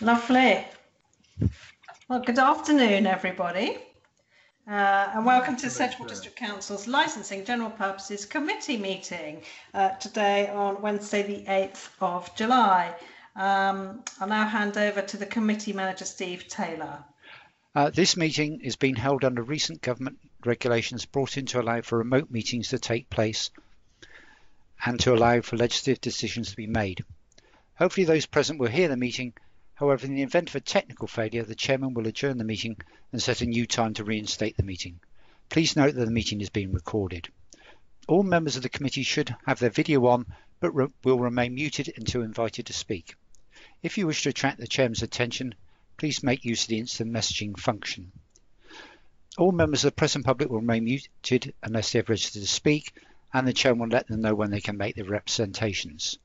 Lovely. Well, good afternoon, everybody, and welcome to Sedgemoor District Council's Licensing General Purposes Committee meeting today on Wednesday, the 8th of July. I'll now hand over to the committee manager, Steve Taylor. This meeting is being held under recent government regulations brought in to allow for remote meetings to take place and to allow for legislative decisions to be made. Hopefully those present will hear the meeting. However, in the event of a technical failure, the chairman will adjourn the meeting and set a new time to reinstate the meeting. Please note that the meeting is being recorded. All members of the committee should have their video on, but will remain muted until invited to speak. If you wish to attract the chairman's attention, please make use of the instant messaging function. All members of the press and public will remain muted unless they have registered to speak, and the chairman will let them know when they can make their representations.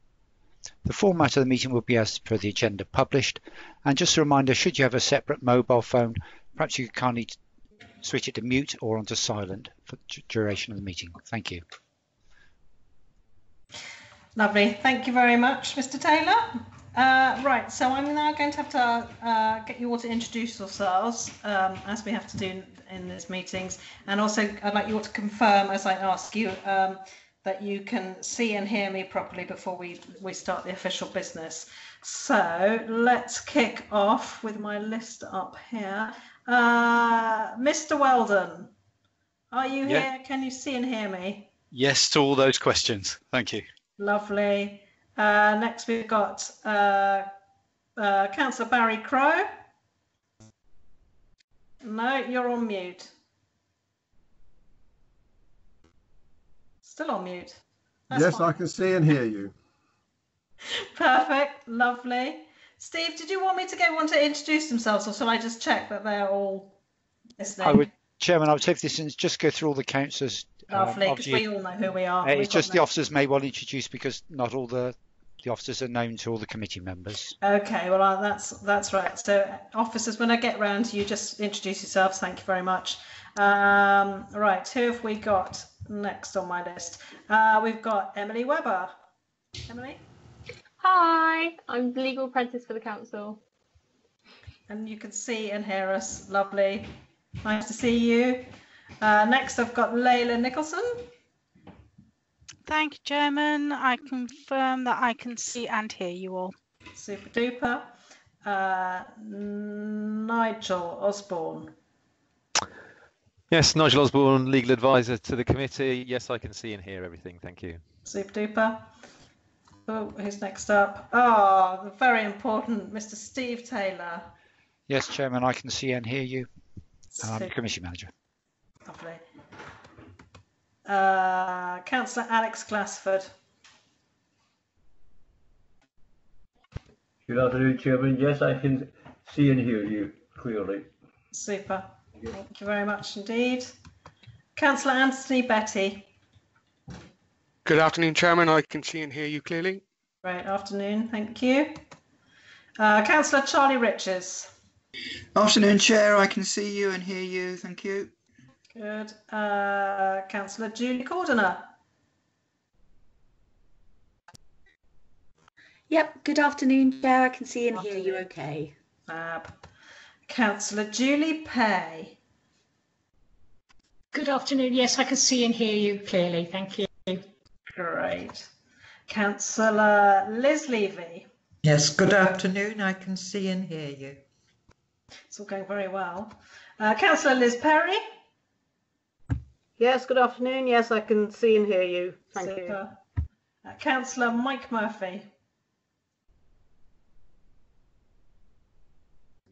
The format of the meeting will be as per the agenda published, and just a reminder, should you have a separate mobile phone, perhaps you could kindly switch it to mute or onto silent for the duration of the meeting. Thank you. Lovely. Thank you very much, Mr. Taylor. Right, so I'm now going to have to get you all to introduce yourselves, as we have to do in these meetings. And also, I'd like you all to confirm, as I ask you, that you can see and hear me properly before we start the official business. So let's kick off with my list up here. Mr. Weldon, are you here? Can you see and hear me? Yes to all those questions. Thank you. Lovely. Next we've got Councillor Barry Crowe. No, you're on mute. Still on mute. That's yes, fine. I can see and hear you. Perfect. Lovely. Steve, did you want me to get one to introduce themselves, or shall I just check that they're all listening? Chairman, I would say for this, just go through all the councillors. Lovely, because we all know who we are. It's just the officers may well introduce, because not all the officers are known to all the committee members. Okay, well that's right. So officers, when I get round to you, just introduce yourselves. Thank you very much. Right, who have we got next on my list? We've got Emily Webber. Emily? Hi, I'm legal apprentice for the council. And you can see and hear us. Lovely. Nice to see you. Next I've got Layla Nicholson. Thank you, Chairman. I confirm that I can see and hear you all. Super duper. Nigel Osborne. Yes, Nigel Osborne, legal advisor to the committee. Yes, I can see and hear everything. Thank you. Super duper. Oh, who's next up? Oh, the very important Mr. Steve Taylor. Yes, Chairman, I can see and hear you. Committee manager. Lovely. Councillor Alex Glassford. Good afternoon, Chairman. Yes, I can see and hear you clearly. Super. Thank you very much indeed. Councillor Anthony Betty. Good afternoon, Chairman. I can see and hear you clearly. Great afternoon. Thank you. Councillor Charlie Riches. Afternoon, Chair. I can see you and hear you. Thank you. Good. Councillor Julie Cordiner. Yep. Good afternoon, Chair. I can see and hear you okay. Fab. Councillor Julie Pay. Good afternoon. Yes, I can see and hear you clearly. Thank you. Great. Councillor Liz Levy. Yes, good afternoon. I can see and hear you. It's all going very well. Councillor Liz Perry. Yes, good afternoon. Yes, I can see and hear you. Thank you. Councillor Mike Murphy.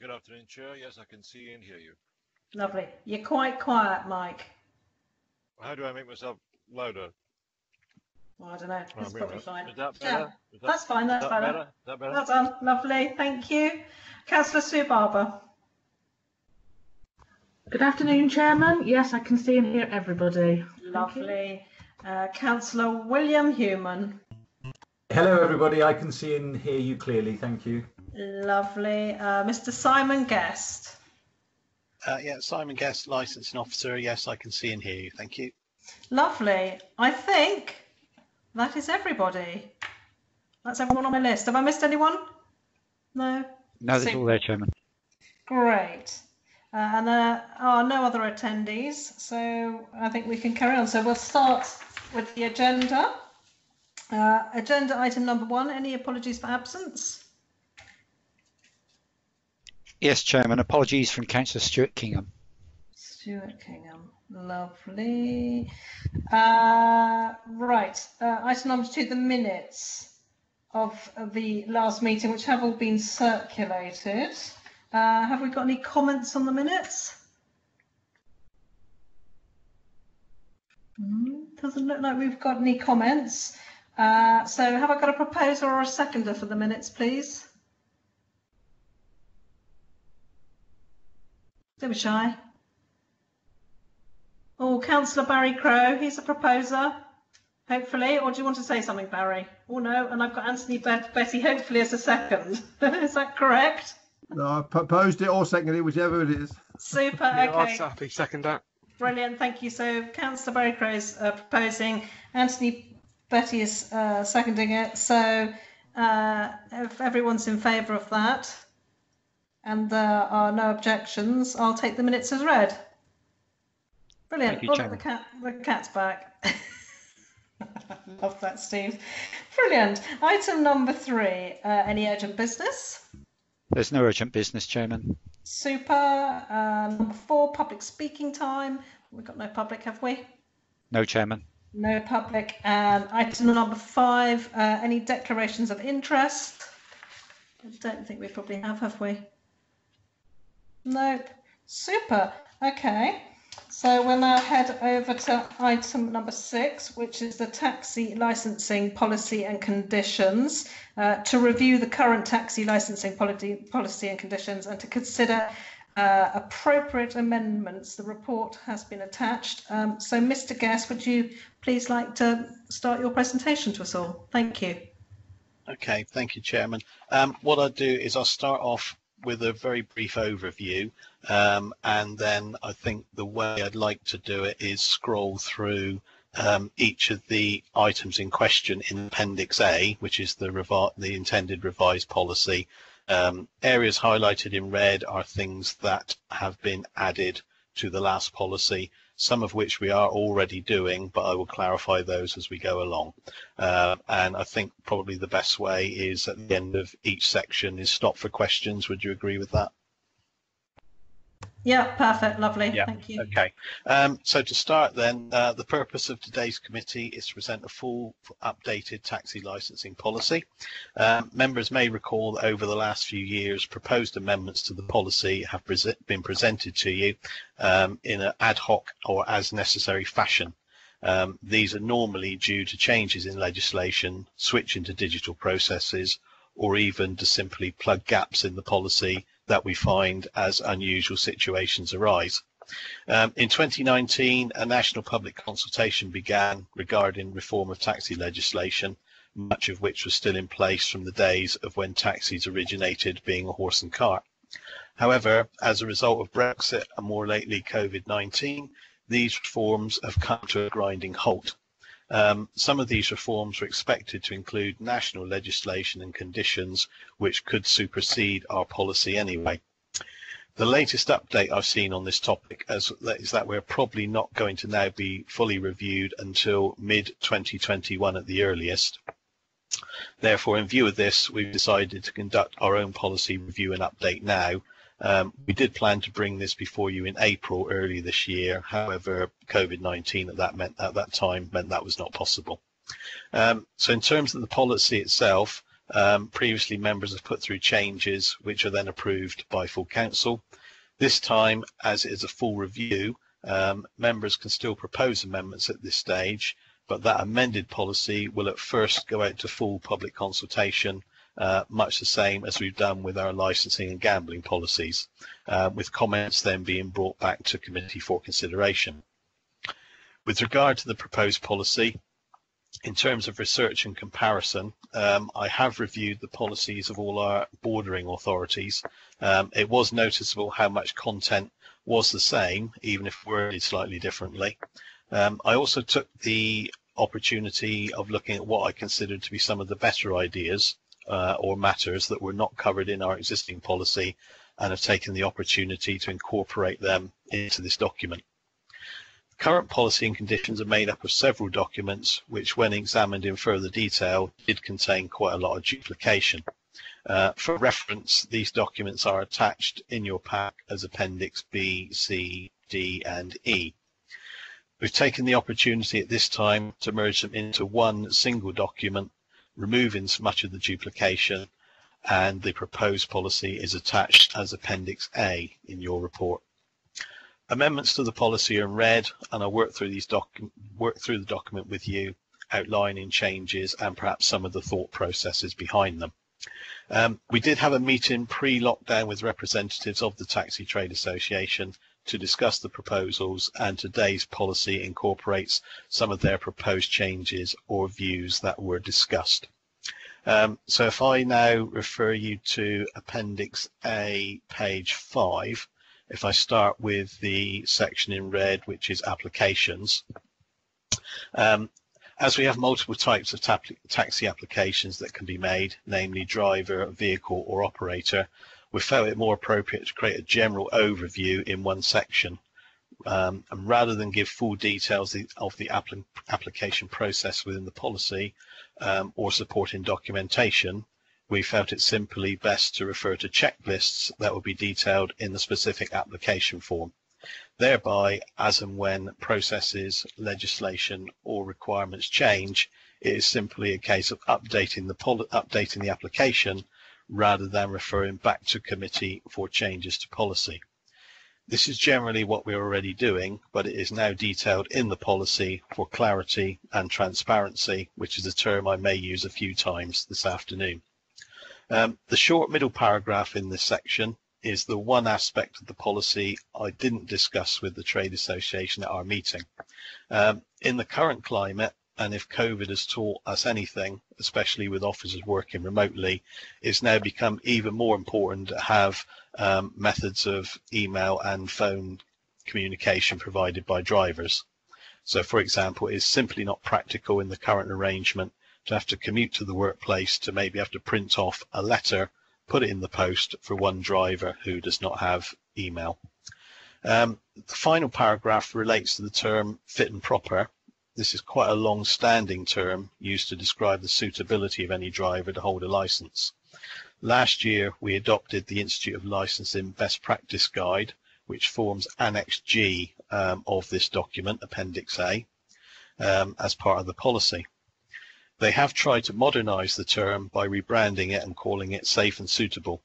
Good afternoon, Chair. Yes, I can see and hear you. Lovely. You're quite quiet, Mike. How do I make myself louder? Well, I don't know. It's probably fine. Is that better? Yeah, that's fine. That's better. Is that better? Well done. Lovely. Thank you. Councillor Sue Barber. Good afternoon, Chairman. Yes, I can see and hear everybody. Lovely. Councillor William Human. Hello, everybody. I can see and hear you clearly. Thank you. Lovely. Mr. Simon Guest. Yeah, Simon Guest, licensing officer. Yes, I can see and hear you. Thank you. Lovely. I think that is everybody. That's everyone on my list. Have I missed anyone? No. No, that's all there, Chairman. Great. And there are no other attendees, so I think we can carry on. So we'll start with the agenda. Agenda item number 1, any apologies for absence? Yes, Chairman. Apologies from Councillor Stuart Kingham. Stuart Kingham, lovely. Right, item number 2, the minutes of the last meeting, which have all been circulated. Have we got any comments on the minutes? Doesn't look like we've got any comments. So have I got a proposer or a seconder for the minutes, please? Don't be shy. Oh, Councillor Barry Crowe, he's a proposer, hopefully. Or do you want to say something, Barry? Oh, no, and I've got Anthony Betty, hopefully, as a second. Is that correct? No, I proposed it or seconded it, whichever it is. Super, Yeah, okay. I'll happily second that. Brilliant, thank you. So Councillor Barry Crowe is proposing, Anthony Betty is seconding it. So if everyone's in favour of that and there are no objections, I'll take the minutes as read. Brilliant. Thank you, Oh, the cat's back. Love that, Steve. Brilliant. Item number 3, any urgent business? There's no urgent business, Chairman. Super. Number 4, public speaking time. We've got no public, have we? No, Chairman. No public. And item number 5, any declarations of interest? I don't think we probably have we? Nope. Super. Okay. So we'll now head over to item number 6, which is the taxi licensing policy and conditions, to review the current taxi licensing policy and conditions and to consider appropriate amendments. The report has been attached. So Mr. Guest, would you please like to start your presentation to us all? Thank you. Okay, thank you, Chairman. What I'll do is I'll start off with a very brief overview, and then I think the way I'd like to do it is scroll through each of the items in question in Appendix A, which is the intended revised policy. Areas highlighted in red are things that have been added to the last policy, some of which we are already doing, but I will clarify those as we go along. And I think probably the best way is at the end of each section is stop for questions. Would you agree with that? Yeah, perfect, lovely, Yeah. thank you. Okay, so to start then, the purpose of today's committee is to present a full updated taxi licensing policy. Members may recall that over the last few years, proposed amendments to the policy have been presented to you in an ad hoc or as necessary fashion. These are normally due to changes in legislation, switch into digital processes, or even to simply plug gaps in the policy that we find as unusual situations arise. In 2019, a national public consultation began regarding reform of taxi legislation, much of which was still in place from the days of when taxis originated being a horse and cart. However, as a result of Brexit and more lately COVID-19, these reforms have come to a grinding halt. Some of these reforms were expected to include national legislation and conditions which could supersede our policy anyway. The latest update I've seen on this topic is that we're probably not going to now be fully reviewed until mid-2021 at the earliest. Therefore, in view of this, we've decided to conduct our own policy review and update now. We did plan to bring this before you in April early this year. However, COVID-19 at that time meant that was not possible. So in terms of the policy itself, previously members have put through changes which are then approved by full council. This time, as it is a full review, members can still propose amendments at this stage, but that amended policy will at first go out to full public consultation, much the same as we've done with our licensing and gambling policies, with comments then being brought back to committee for consideration. With regard to the proposed policy, in terms of research and comparison, I have reviewed the policies of all our bordering authorities. It was noticeable how much content was the same, even if worded slightly differently. I also took the opportunity of looking at what I considered to be some of the better ideas or matters that were not covered in our existing policy and have taken the opportunity to incorporate them into this document. Current policy and conditions are made up of several documents which, when examined in further detail, did contain quite a lot of duplication. For reference, these documents are attached in your pack as Appendix B, C, D and E. We've taken the opportunity at this time to merge them into one single document, removing much of the duplication, and the proposed policy is attached as Appendix A in your report. Amendments to the policy are in red, and I'll work through the document with you, outlining changes and perhaps some of the thought processes behind them. We did have a meeting pre-lockdown with representatives of the Taxi Trade Association to discuss the proposals, and today's policy incorporates some of their proposed changes or views that were discussed. So if I now refer you to Appendix A, page 5, if I start with the section in red, which is applications. As we have multiple types of taxi applications that can be made, namely driver, vehicle or operator, we felt it more appropriate to create a general overview in one section. And rather than give full details of the application process within the policy or supporting documentation, we felt it simply best to refer to checklists that will be detailed in the specific application form. Thereby, as and when processes, legislation or requirements change, it is simply a case of updating the application rather than referring back to committee for changes to policy. This is generally what we're already doing, but it is now detailed in the policy for clarity and transparency, which is a term I may use a few times this afternoon. The short middle paragraph in this section is the one aspect of the policy I didn't discuss with the Trade Association at our meeting. In the current climate, and if COVID has taught us anything, especially with officers working remotely, it's now become even more important to have methods of email and phone communication provided by drivers. So, for example, it is simply not practical in the current arrangement to have to commute to the workplace to maybe have to print off a letter, put it in the post for one driver who does not have email. The final paragraph relates to the term fit and proper. This is quite a long-standing term used to describe the suitability of any driver to hold a license. Last year, we adopted the Institute of Licensing Best Practice Guide, which forms Annex G of this document, Appendix A, as part of the policy. They have tried to modernise the term by rebranding it and calling it safe and suitable.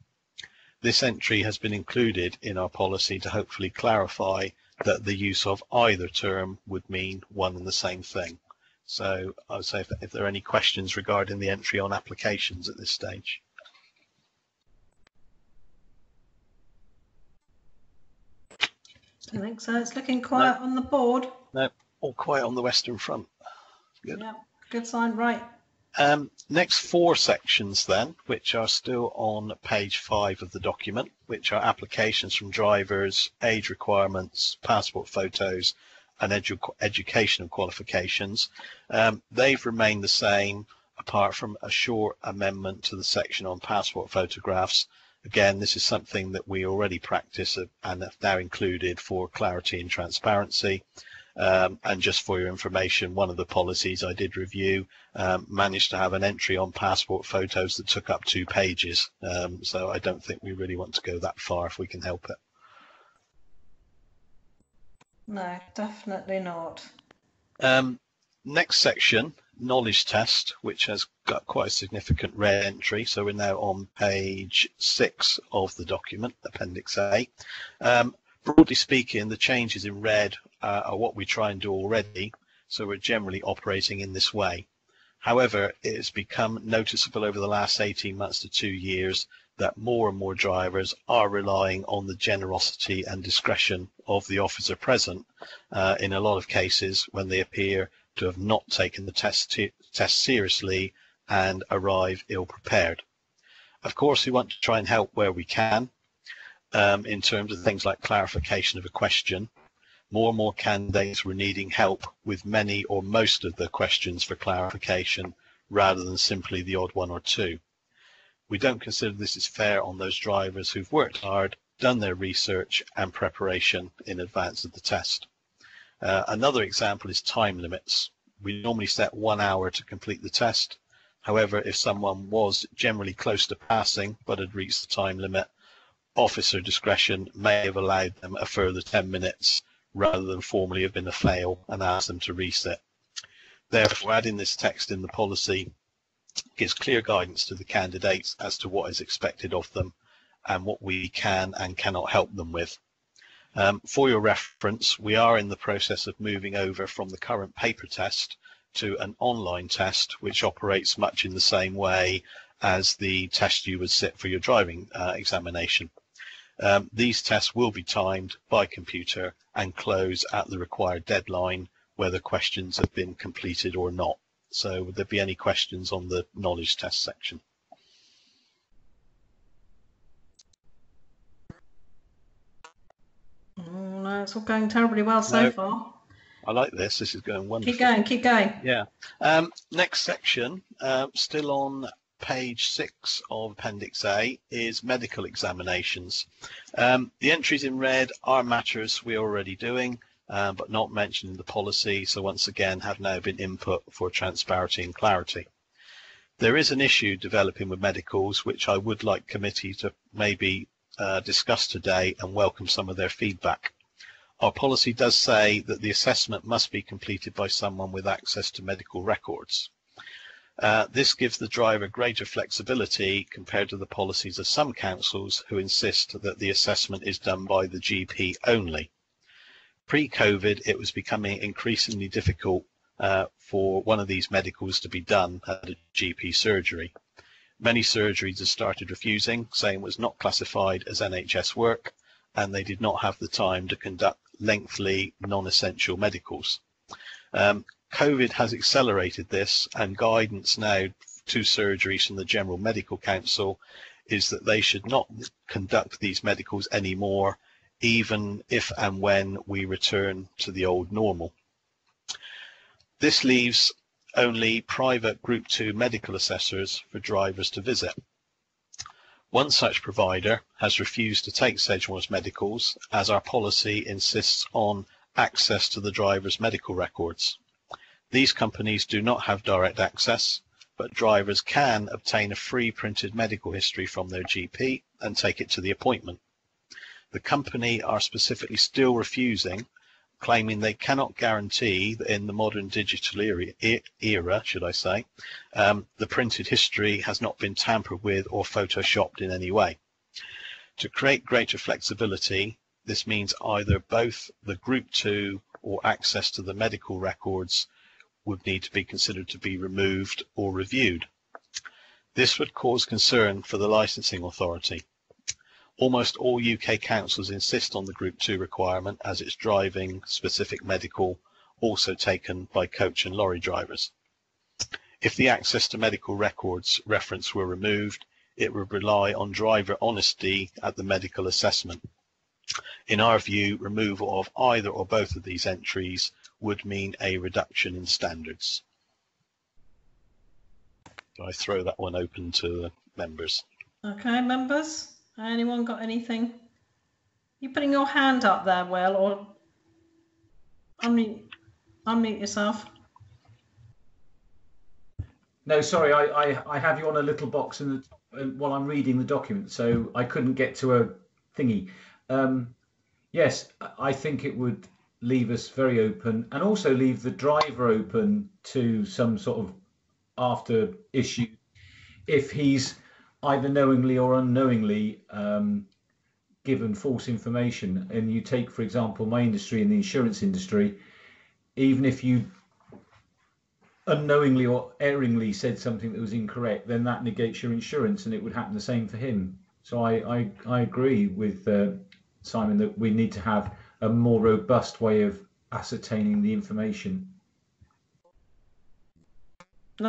This entry has been included in our policy to hopefully clarify that the use of either term would mean one and the same thing. So I would say if there are any questions regarding the entry on applications at this stage. I think so. It's looking quiet on the board. No, all quiet on the Western Front. Good. Yeah, good sign. Right. Next four sections then, which are still on page 5 of the document, which are applications from drivers, age requirements, passport photos and educational qualifications. They've remained the same apart from a short amendment to the section on passport photographs. Again, this is something that we already practice and have now included for clarity and transparency. And just for your information, one of the policies I did review managed to have an entry on passport photos that took up 2 pages. So I don't think we really want to go that far if we can help it. No, definitely not. Next section, knowledge test, which has got quite a significant red entry. So we're now on page 6 of the document, Appendix A. Broadly speaking, the changes in red are what we try and do already, so we're generally operating in this way. However, it has become noticeable over the last 18 months to 2 years that more and more drivers are relying on the generosity and discretion of the officer present in a lot of cases when they appear to have not taken the test seriously and arrive ill prepared. Of course, we want to try and help where we can. In terms of things like clarification of a question. More and more candidates were needing help with many or most of the questions for clarification rather than simply the odd one or two. We don't consider this is fair on those drivers who've worked hard, done their research and preparation in advance of the test. Another example is time limits. We normally set 1 hour to complete the test. However, if someone was generally close to passing but had reached the time limit, officer discretion may have allowed them a further 10 minutes rather than formally have been a fail and asked them to reset. Therefore, adding this text in the policy gives clear guidance to the candidates as to what is expected of them and what we can and cannot help them with. For your reference, we are in the process of moving over from the current paper test to an online test, which operates much in the same way as the test you would sit for your driving examination. These tests will be timed by computer and close at the required deadline, whether questions have been completed or not. So would there be any questions on the knowledge test section? Oh, no, it's all going terribly well so far. I like this. This is going wonderful. Keep going, keep going. Yeah. Next section, still on page 6 of Appendix A, is medical examinations. The entries in red are matters we're already doing, but not mentioned in the policy, so once again have now been input for transparency and clarity. There is an issue developing with medicals which I would like committee to maybe discuss today and welcome some of their feedback. Our policy does say that the assessment must be completed by someone with access to medical records. This gives the driver greater flexibility compared to the policies of some councils who insist that the assessment is done by the GP only. Pre-COVID, it was becoming increasingly difficult for one of these medicals to be done at a GP surgery. Many surgeries have started refusing, saying it was not classified as NHS work, and they did not have the time to conduct lengthy, non-essential medicals. COVID has accelerated this, and guidance now to surgeries from the General Medical Council is that they should not conduct these medicals anymore, even if and when we return to the old normal. This leaves only private Group 2 medical assessors for drivers to visit. One such provider has refused to take Sedgemoor's medicals, as our policy insists on access to the driver's medical records. These companies do not have direct access, but drivers can obtain a free printed medical history from their GP and take it to the appointment. The company are specifically still refusing, claiming they cannot guarantee that in the modern digital era, should I say, the printed history has not been tampered with or photoshopped in any way. To create greater flexibility, this means either both the Group 2 or access to the medical records would need to be considered to be removed or reviewed. This would cause concern for the licensing authority. Almost all UK councils insist on the Group 2 requirement, as it's driving specific medical also taken by coach and lorry drivers. If the access to medical records reference were removed, it would rely on driver honesty at the medical assessment. In our view, removal of either or both of these entries would mean a reduction in standards. So I throw that one open to the members. Okay, members, anyone got anything? You putting your hand up there, Will, or unmute yourself? No, sorry, I have you on a little box in the, while I'm reading the document, so I couldn't get to a thingy. Yes, I think it would leave us very open, and also leave the driver open to some sort of after issue if he's either knowingly or unknowingly given false information. And you take, for example, my industry in the insurance industry, even if you unknowingly or erringly said something that was incorrect, then that negates your insurance, and it would happen the same for him. So I agree with Simon that we need to have a more robust way of ascertaining the information.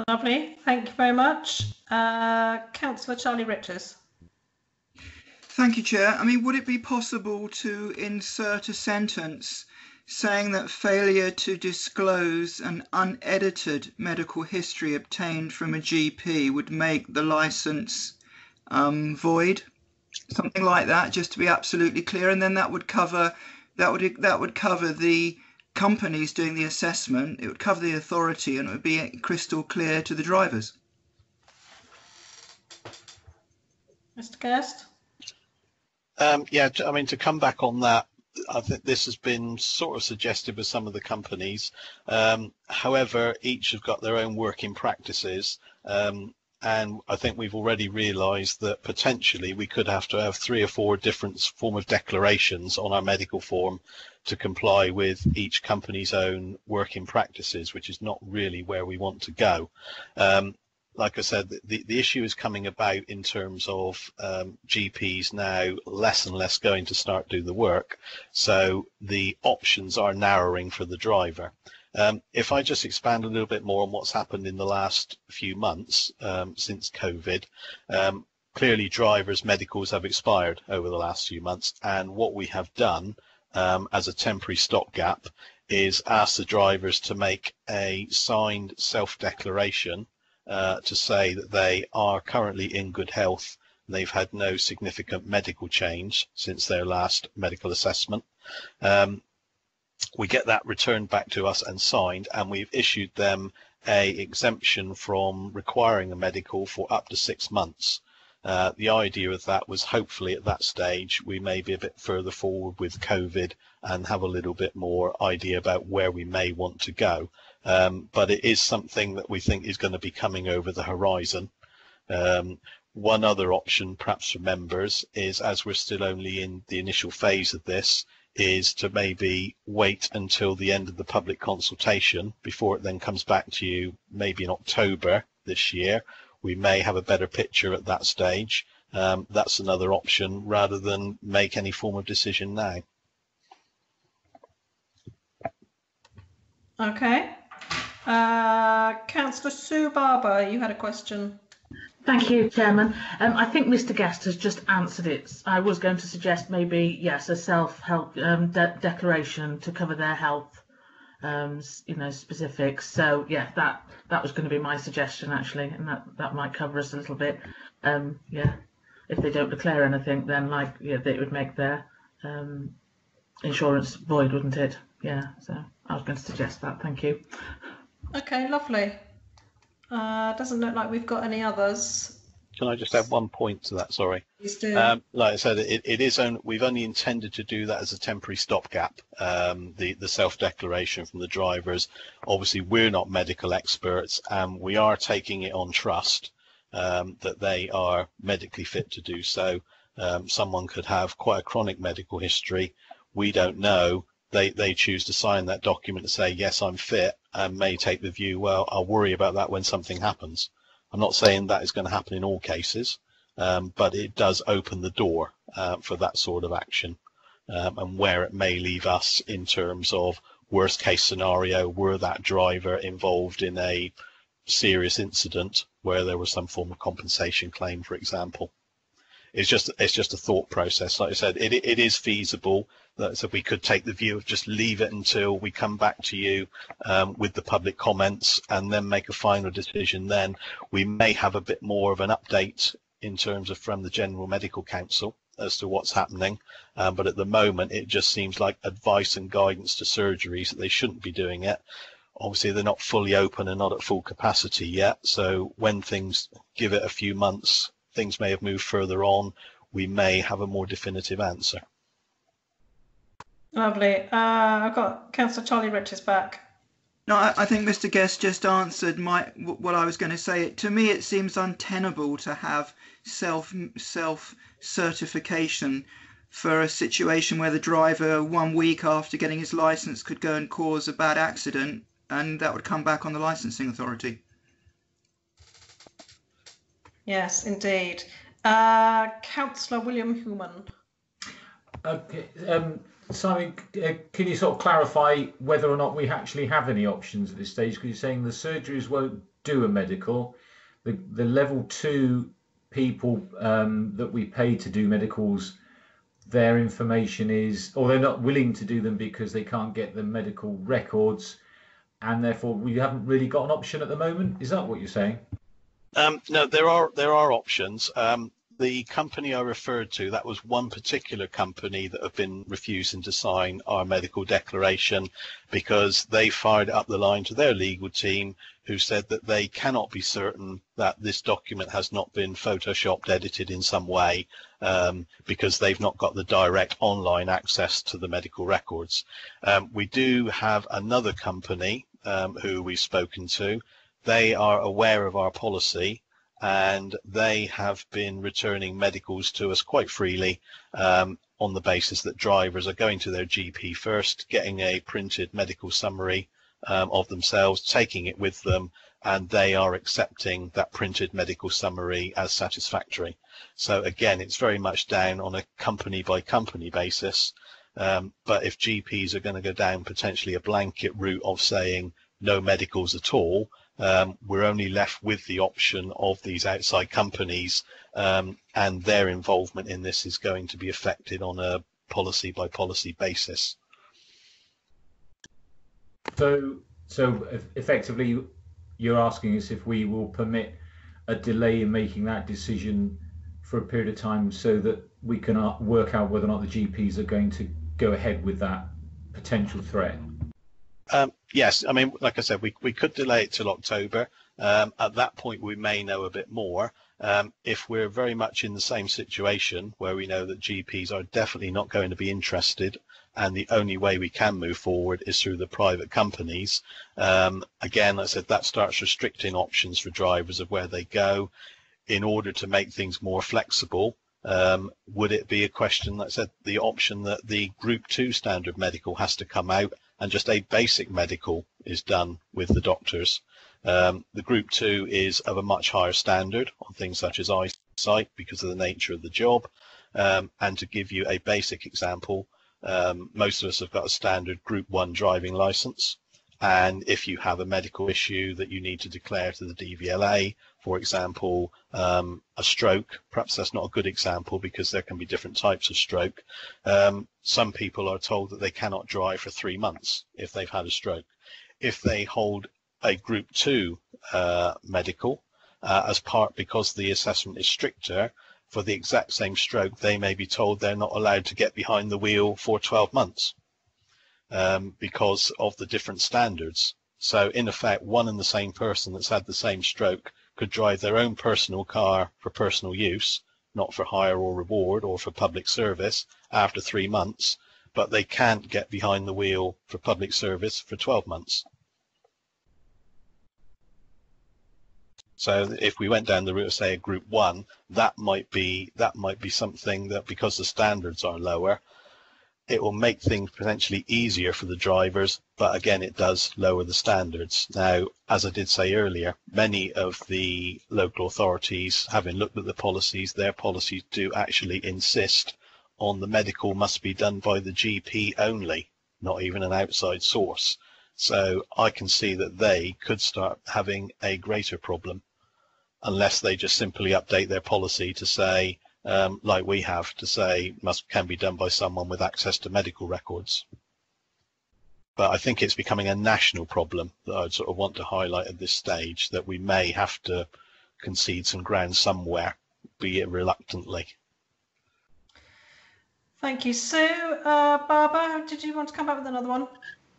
Lovely, thank you very much. Councillor Charlie Riches. Thank you, Chair. I mean, would it be possible to insert a sentence saying that failure to disclose an unedited medical history obtained from a GP would make the licence void, something like that, just to be absolutely clear, and then that would cover the companies doing the assessment, it would cover the authority, and it would be crystal clear to the drivers. Mr. Guest? Yeah, I mean, to come back on that, I think this has been sort of suggested with some of the companies. However, each have got their own working practices. And I think we've already realised that potentially we could have to have 3 or 4 different form of declarations on our medical form to comply with each company's own working practices, which is not really where we want to go. Like I said, the issue is coming about in terms of GPs now less and less going to start do the work. So the options are narrowing for the driver. If I just expand a little bit more on what's happened in the last few months since COVID, clearly drivers' medicals have expired over the last few months, and what we have done as a temporary stopgap is ask the drivers to make a signed self-declaration to say that they are currently in good health. They've had no significant medical change since their last medical assessment. We get that returned back to us and signed, and we've issued them a exemption from requiring a medical for up to 6 months. The idea of that was hopefully at that stage we may be a bit further forward with COVID and have a little bit more idea about where we may want to go. But it is something that we think is going to be coming over the horizon. One other option perhaps for members is, as we're still only in the initial phase of this, is to maybe wait until the end of the public consultation before it then comes back to you, maybe in October this year. We may have a better picture at that stage. That's another option rather than make any form of decision now. Okay. Councillor Sue Barber, you had a question. Thank you, Chairman. I think Mr. Guest has just answered it. I was going to suggest maybe, yes, a self-help declaration to cover their health, specifics. So, yeah, that was going to be my suggestion, actually, and that might cover us a little bit. Yeah, if they don't declare anything, then, they would make their insurance void, wouldn't it? Yeah, so I was going to suggest that. Thank you. Okay, lovely. Doesn't look like we've got any others. Can I just add one point to that? Sorry. Please do. Like I said, we've only intended to do that as a temporary stopgap. The self-declaration from the drivers. Obviously, we're not medical experts, and we are taking it on trust that they are medically fit to do so. Someone could have quite a chronic medical history. We don't know. They choose to sign that document to say, yes, I'm fit, and may take the view, well, I'll worry about that when something happens. I'm not saying that is going to happen in all cases, but it does open the door for that sort of action, and where it may leave us in terms of worst case scenario, were that driver involved in a serious incident where there was some form of compensation claim, for example. It's just a thought process. Like I said, it is feasible. So we could take the view of just leave it until we come back to you with the public comments and then make a final decision. Then we may have a bit more of an update in terms of from the General Medical Council as to what's happening. But at the moment, it just seems like advice and guidance to surgeries that they shouldn't be doing it. Obviously, they're not fully open and not at full capacity yet. So when things give it a few months, things may have moved further on. We may have a more definitive answer. Lovely. I've got Councillor Charlie Richards back. No, I think Mr. Guest just answered what I was going to say. To me, it seems untenable to have self-certification for a situation where the driver 1 week after getting his licence could go and cause a bad accident, and that would come back on the licensing authority. Yes, indeed. Councillor William Human. Okay. Simon, can you sort of clarify whether or not we actually have any options at this stage? Because you're saying the surgeries won't do a medical. The level 2 people that we pay to do medicals, their information is, or they're not willing to do them because they can't get the medical records, and therefore we haven't really got an option at the moment. Is that what you're saying? No, there are options. the company I referred to, that was one particular company that have been refusing to sign our medical declaration because they fired it up the line to their legal team, who said that they cannot be certain that this document has not been photoshopped, edited in some way, because they've not got the direct online access to the medical records. We do have another company who we've spoken to. They are aware of our policy, and they have been returning medicals to us quite freely on the basis that drivers are going to their GP first, getting a printed medical summary of themselves, taking it with them, and they are accepting that printed medical summary as satisfactory. So again, it's very much down on a company by company basis, but if GPs are going to go down potentially a blanket route of saying no medicals at all, we're only left with the option of these outside companies, and their involvement in this is going to be affected on a policy by policy basis. So effectively, you're asking us if we will permit a delay in making that decision for a period of time so that we can work out whether or not the GPs are going to go ahead with that potential threat. Yes, I mean, like I said, we could delay it till October. At that point, we may know a bit more. If we're very much in the same situation where we know that GPs are definitely not going to be interested, and the only way we can move forward is through the private companies, again, like I said, that starts restricting options for drivers of where they go. In order to make things more flexible, would it be a question, like I said, the option that the Group 2 standard medical has to come out and just a basic medical is done with the doctors? The Group 2 is of a much higher standard on things such as eyesight because of the nature of the job. And to give you a basic example, most of us have got a standard Group 1 driving license. And if you have a medical issue that you need to declare to the DVLA, for example, a stroke, perhaps that's not a good example because there can be different types of stroke. Some people are told that they cannot drive for 3 months if they've had a stroke. If they hold a Group 2 medical as part, because the assessment is stricter, for the exact same stroke, they may be told they're not allowed to get behind the wheel for 12 months. Because of the different standards. So in effect, one and the same person that's had the same stroke could drive their own personal car for personal use, not for hire or reward or for public service, after 3 months, but they can't get behind the wheel for public service for 12 months. So if we went down the route of, say, a Group 1, that might be something that, because the standards are lower, it will make things potentially easier for the drivers, but again, it does lower the standards. Now, as I did say earlier, many of the local authorities, having looked at the policies, their policies do actually insist on the medical must be done by the GP only, not even an outside source. So I can see that they could start having a greater problem unless they just simply update their policy to say, like we have, to say can be done by someone with access to medical records. But I think it's becoming a national problem that I'd sort of want to highlight at this stage, that we may have to concede some ground somewhere, be it reluctantly. Thank you, Sue. Barbara, did you want to come back with another one?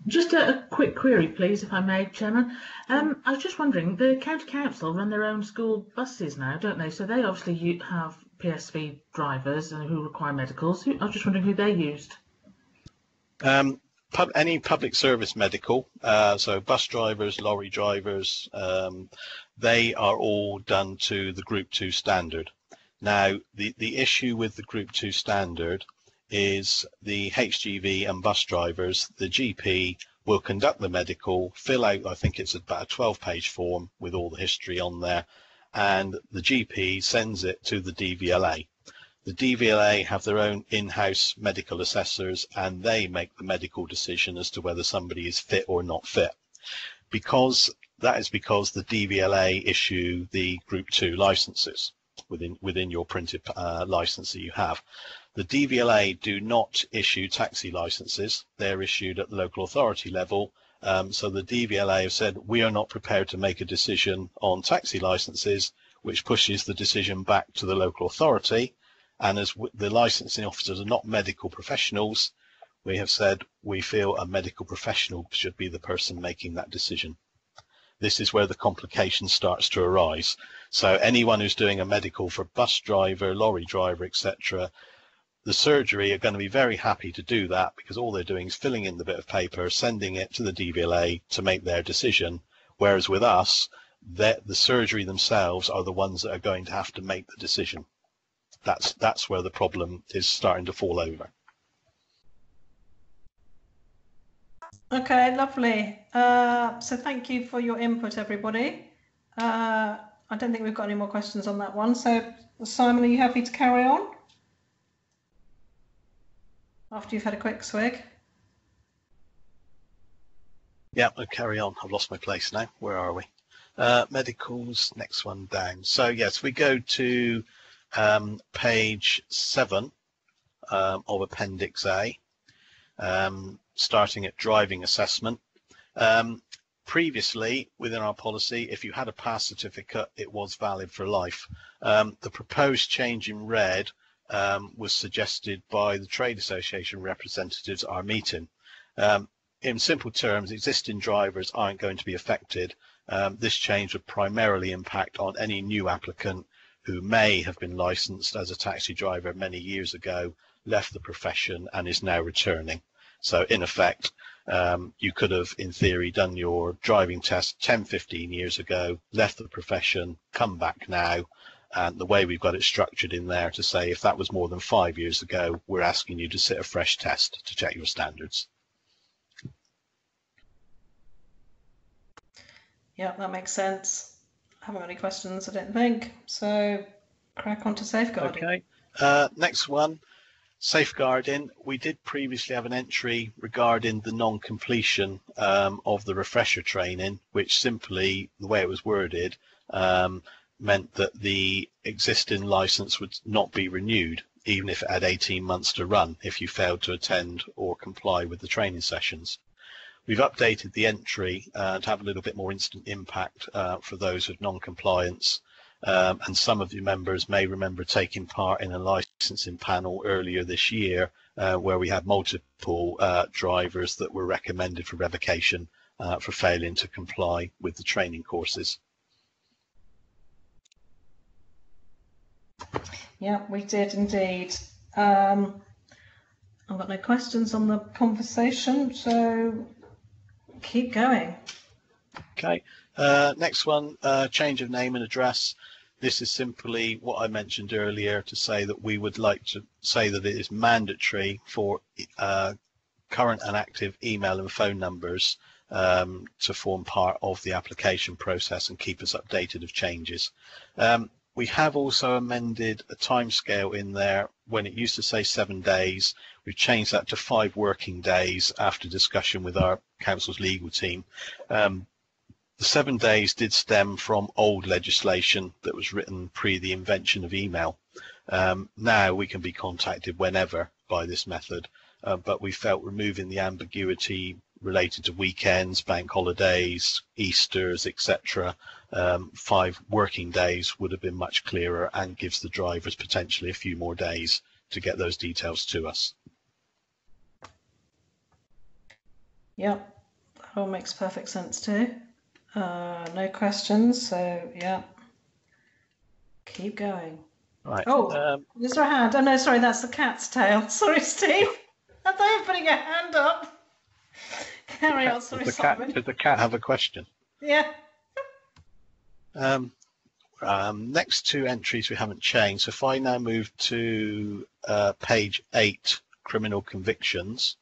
Just a quick query, please, if I may, Chairman. I was just wondering, the County Council run their own school buses now, don't they? So they obviously have PSV drivers who require medicals. I was just wondering who they used. Any public service medical, so bus drivers, lorry drivers, they are all done to the Group 2 standard. Now, the issue with the Group 2 standard is the HGV and bus drivers, the GP will conduct the medical, fill out, I think it's about a 12-page form with all the history on there, and the GP sends it to the DVLA. The DVLA have their own in-house medical assessors, and they make the medical decision as to whether somebody is fit or not fit. Because the DVLA issue the Group 2 licenses within your printed license that you have. The DVLA do not issue taxi licenses. They're issued at the local authority level. So the DVLA have said, we are not prepared to make a decision on taxi licenses. which pushes the decision back to the local authority. And as the licensing officers are not medical professionals, we have said we feel a medical professional should be the person making that decision. This is where the complication starts to arise. So anyone who's doing a medical for bus driver, lorry driver, etc., the surgery are going to be very happy to do that because all they're doing is filling in the bit of paper, sending it to the Dvla to make their decision. Whereas with us, the surgery themselves are the ones that are going to have to make the decision. That's where the problem is starting to fall over. Okay, lovely. So thank you for your input, everybody. I don't think we've got any more questions on that one. So Simon, are you happy to carry on? After you've had a quick swig. Yeah, I'll carry on. I've lost my place now. Where are we? Medicals, next one down. So yes, we go to page 7 of Appendix A, starting at driving assessment. Previously, within our policy, if you had a pass certificate, it was valid for life. The proposed change in red was suggested by the trade association representatives at our meeting. In simple terms, existing drivers aren't going to be affected. This change would primarily impact on any new applicant who may have been licensed as a taxi driver many years ago, left the profession and is now returning. So in effect, you could have, in theory, done your driving test 10-15 years ago, left the profession, come back now, and the way we've got it structured in there to say if that was more than 5 years ago, we're asking you to sit a fresh test to check your standards. Yeah, that makes sense. I haven't got any questions, I don't think. So crack on to safeguarding. Okay. Next one, safeguarding. We did previously have an entry regarding the non-completion of the refresher training, which simply, the way it was worded, meant that the existing license would not be renewed, even if it had 18 months to run, if you failed to attend or comply with the training sessions. We've updated the entry to have a little bit more instant impact for those with non-compliance. And some of you members may remember taking part in a licensing panel earlier this year where we had multiple drivers that were recommended for revocation for failing to comply with the training courses. Yeah, we did indeed. I've got no questions on the conversation, so keep going. Okay, next one, change of name and address. This is simply what I mentioned earlier to say that we would like to say that it is mandatory for current and active email and phone numbers to form part of the application process and keep us updated of changes. We have also amended a timescale in there. When it used to say 7 days, we've changed that to 5 working days after discussion with our council's legal team. The 7 days did stem from old legislation that was written pre the invention of email. Now we can be contacted whenever by this method, but we felt removing the ambiguity related to weekends, bank holidays, Easters, etc. 5 working days would have been much clearer and gives the drivers potentially a few more days to get those details to us. Yep, that all makes perfect sense too. No questions, so yeah, keep going. Right. Oh, is there a hand? Oh no, sorry, that's the cat's tail. Sorry, Steve. I thought you were putting your hand up. Carry on, sorry, Simon. Did the cat have a question? Yeah. Next 2 entries we haven't changed. So if I now move to page 8, criminal convictions,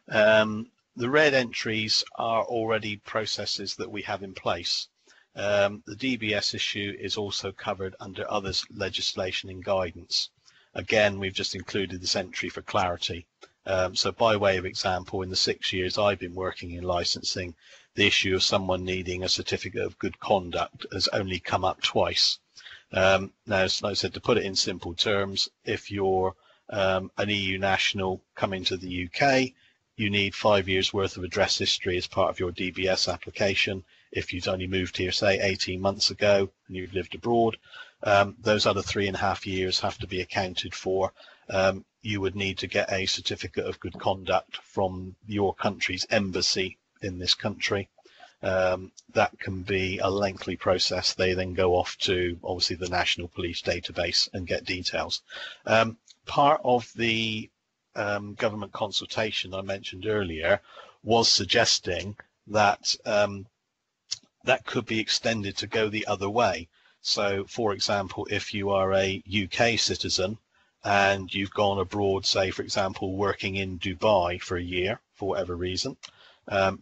the red entries are already processes that we have in place. The DBS issue is also covered under others legislation and guidance. Again, we've just included this entry for clarity. So by way of example, in the 6 years I've been working in licensing, the issue of someone needing a certificate of good conduct has only come up twice. Now, as I said, to put it in simple terms, if you're an EU national coming to the UK, you need 5 years worth of address history as part of your DBS application. if you'd only moved here, say 18 months ago, and you've lived abroad, those other 3.5 years have to be accounted for. You would need to get a certificate of good conduct from your country's embassy in this country. That can be a lengthy process. They then go off to obviously the National Police database and get details. Part of the government consultation I mentioned earlier was suggesting that that could be extended to go the other way. So, for example, if you are a UK citizen and you've gone abroad, say, for example, working in Dubai for a year, for whatever reason,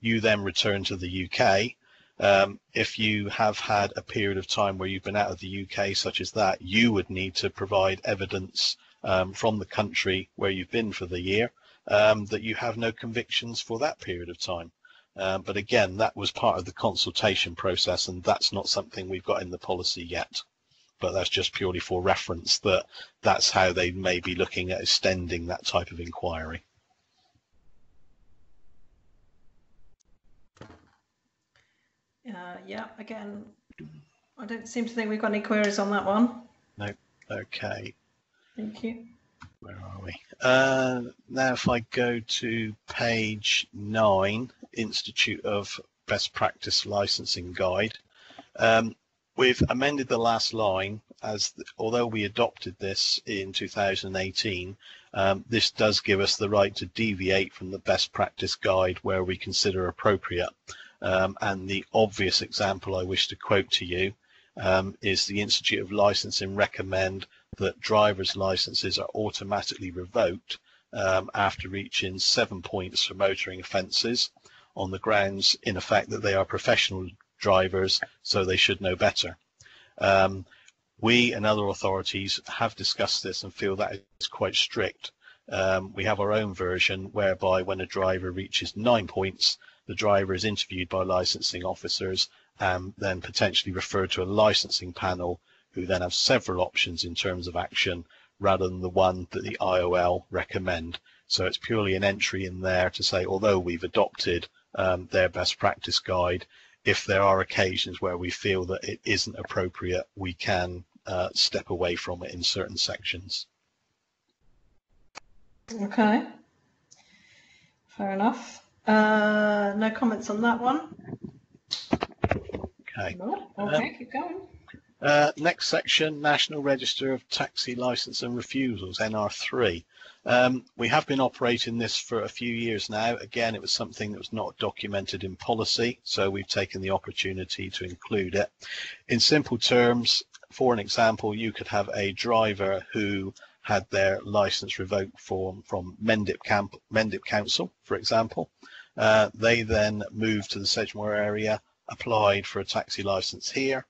you then return to the UK. If you have had a period of time where you've been out of the UK, such as that, you would need to provide evidence from the country where you've been for the year that you have no convictions for that period of time. But again, that was part of the consultation process, and that's not something we've got in the policy yet. But that's just purely for reference, that that's how they may be looking at extending that type of inquiry. Yeah, again, I don't seem to think we've got any queries on that one. No. Okay. Thank you. Where are we? Now, if I go to page 9, Institute of Best Practice Licensing Guide, we've amended the last line, as although we adopted this in 2018, this does give us the right to deviate from the best practice guide where we consider appropriate. And the obvious example I wish to quote to you is the Institute of Licensing recommend that driver's licenses are automatically revoked after reaching 7 points for motoring offences, on the grounds, in effect, that they are professional drivers, so they should know better. We and other authorities have discussed this and feel that is quite strict. We have our own version whereby when a driver reaches 9 points, the driver is interviewed by licensing officers and then potentially referred to a licensing panel who then have several options in terms of action rather than the one that the IOL recommend. So it's purely an entry in there to say, although we've adopted their best practice guide, if there are occasions where we feel that it isn't appropriate, we can step away from it in certain sections. Okay. Fair enough. No comments on that one. Okay. No? Okay, keep going. Next section, National Register of Taxi Licence and Refusals, NR3. We have been operating this for a few years now. Again, it was something that was not documented in policy, so we've taken the opportunity to include it. In simple terms, for an example, you could have a driver who had their licence revoked from Mendip Council, for example. They then moved to the Sedgemoor area, applied for a taxi licence here.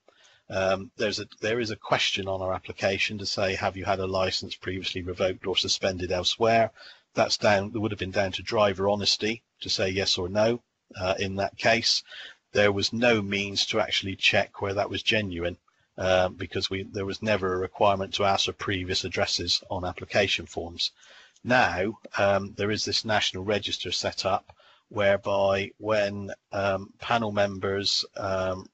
There is a question on our application to say, have you had a licence previously revoked or suspended elsewhere? That would have been down to driver honesty to say yes or no. In that case, there was no means to actually check where that was genuine, because there was never a requirement to ask for previous addresses on application forms. Now there is this national register set up whereby when panel members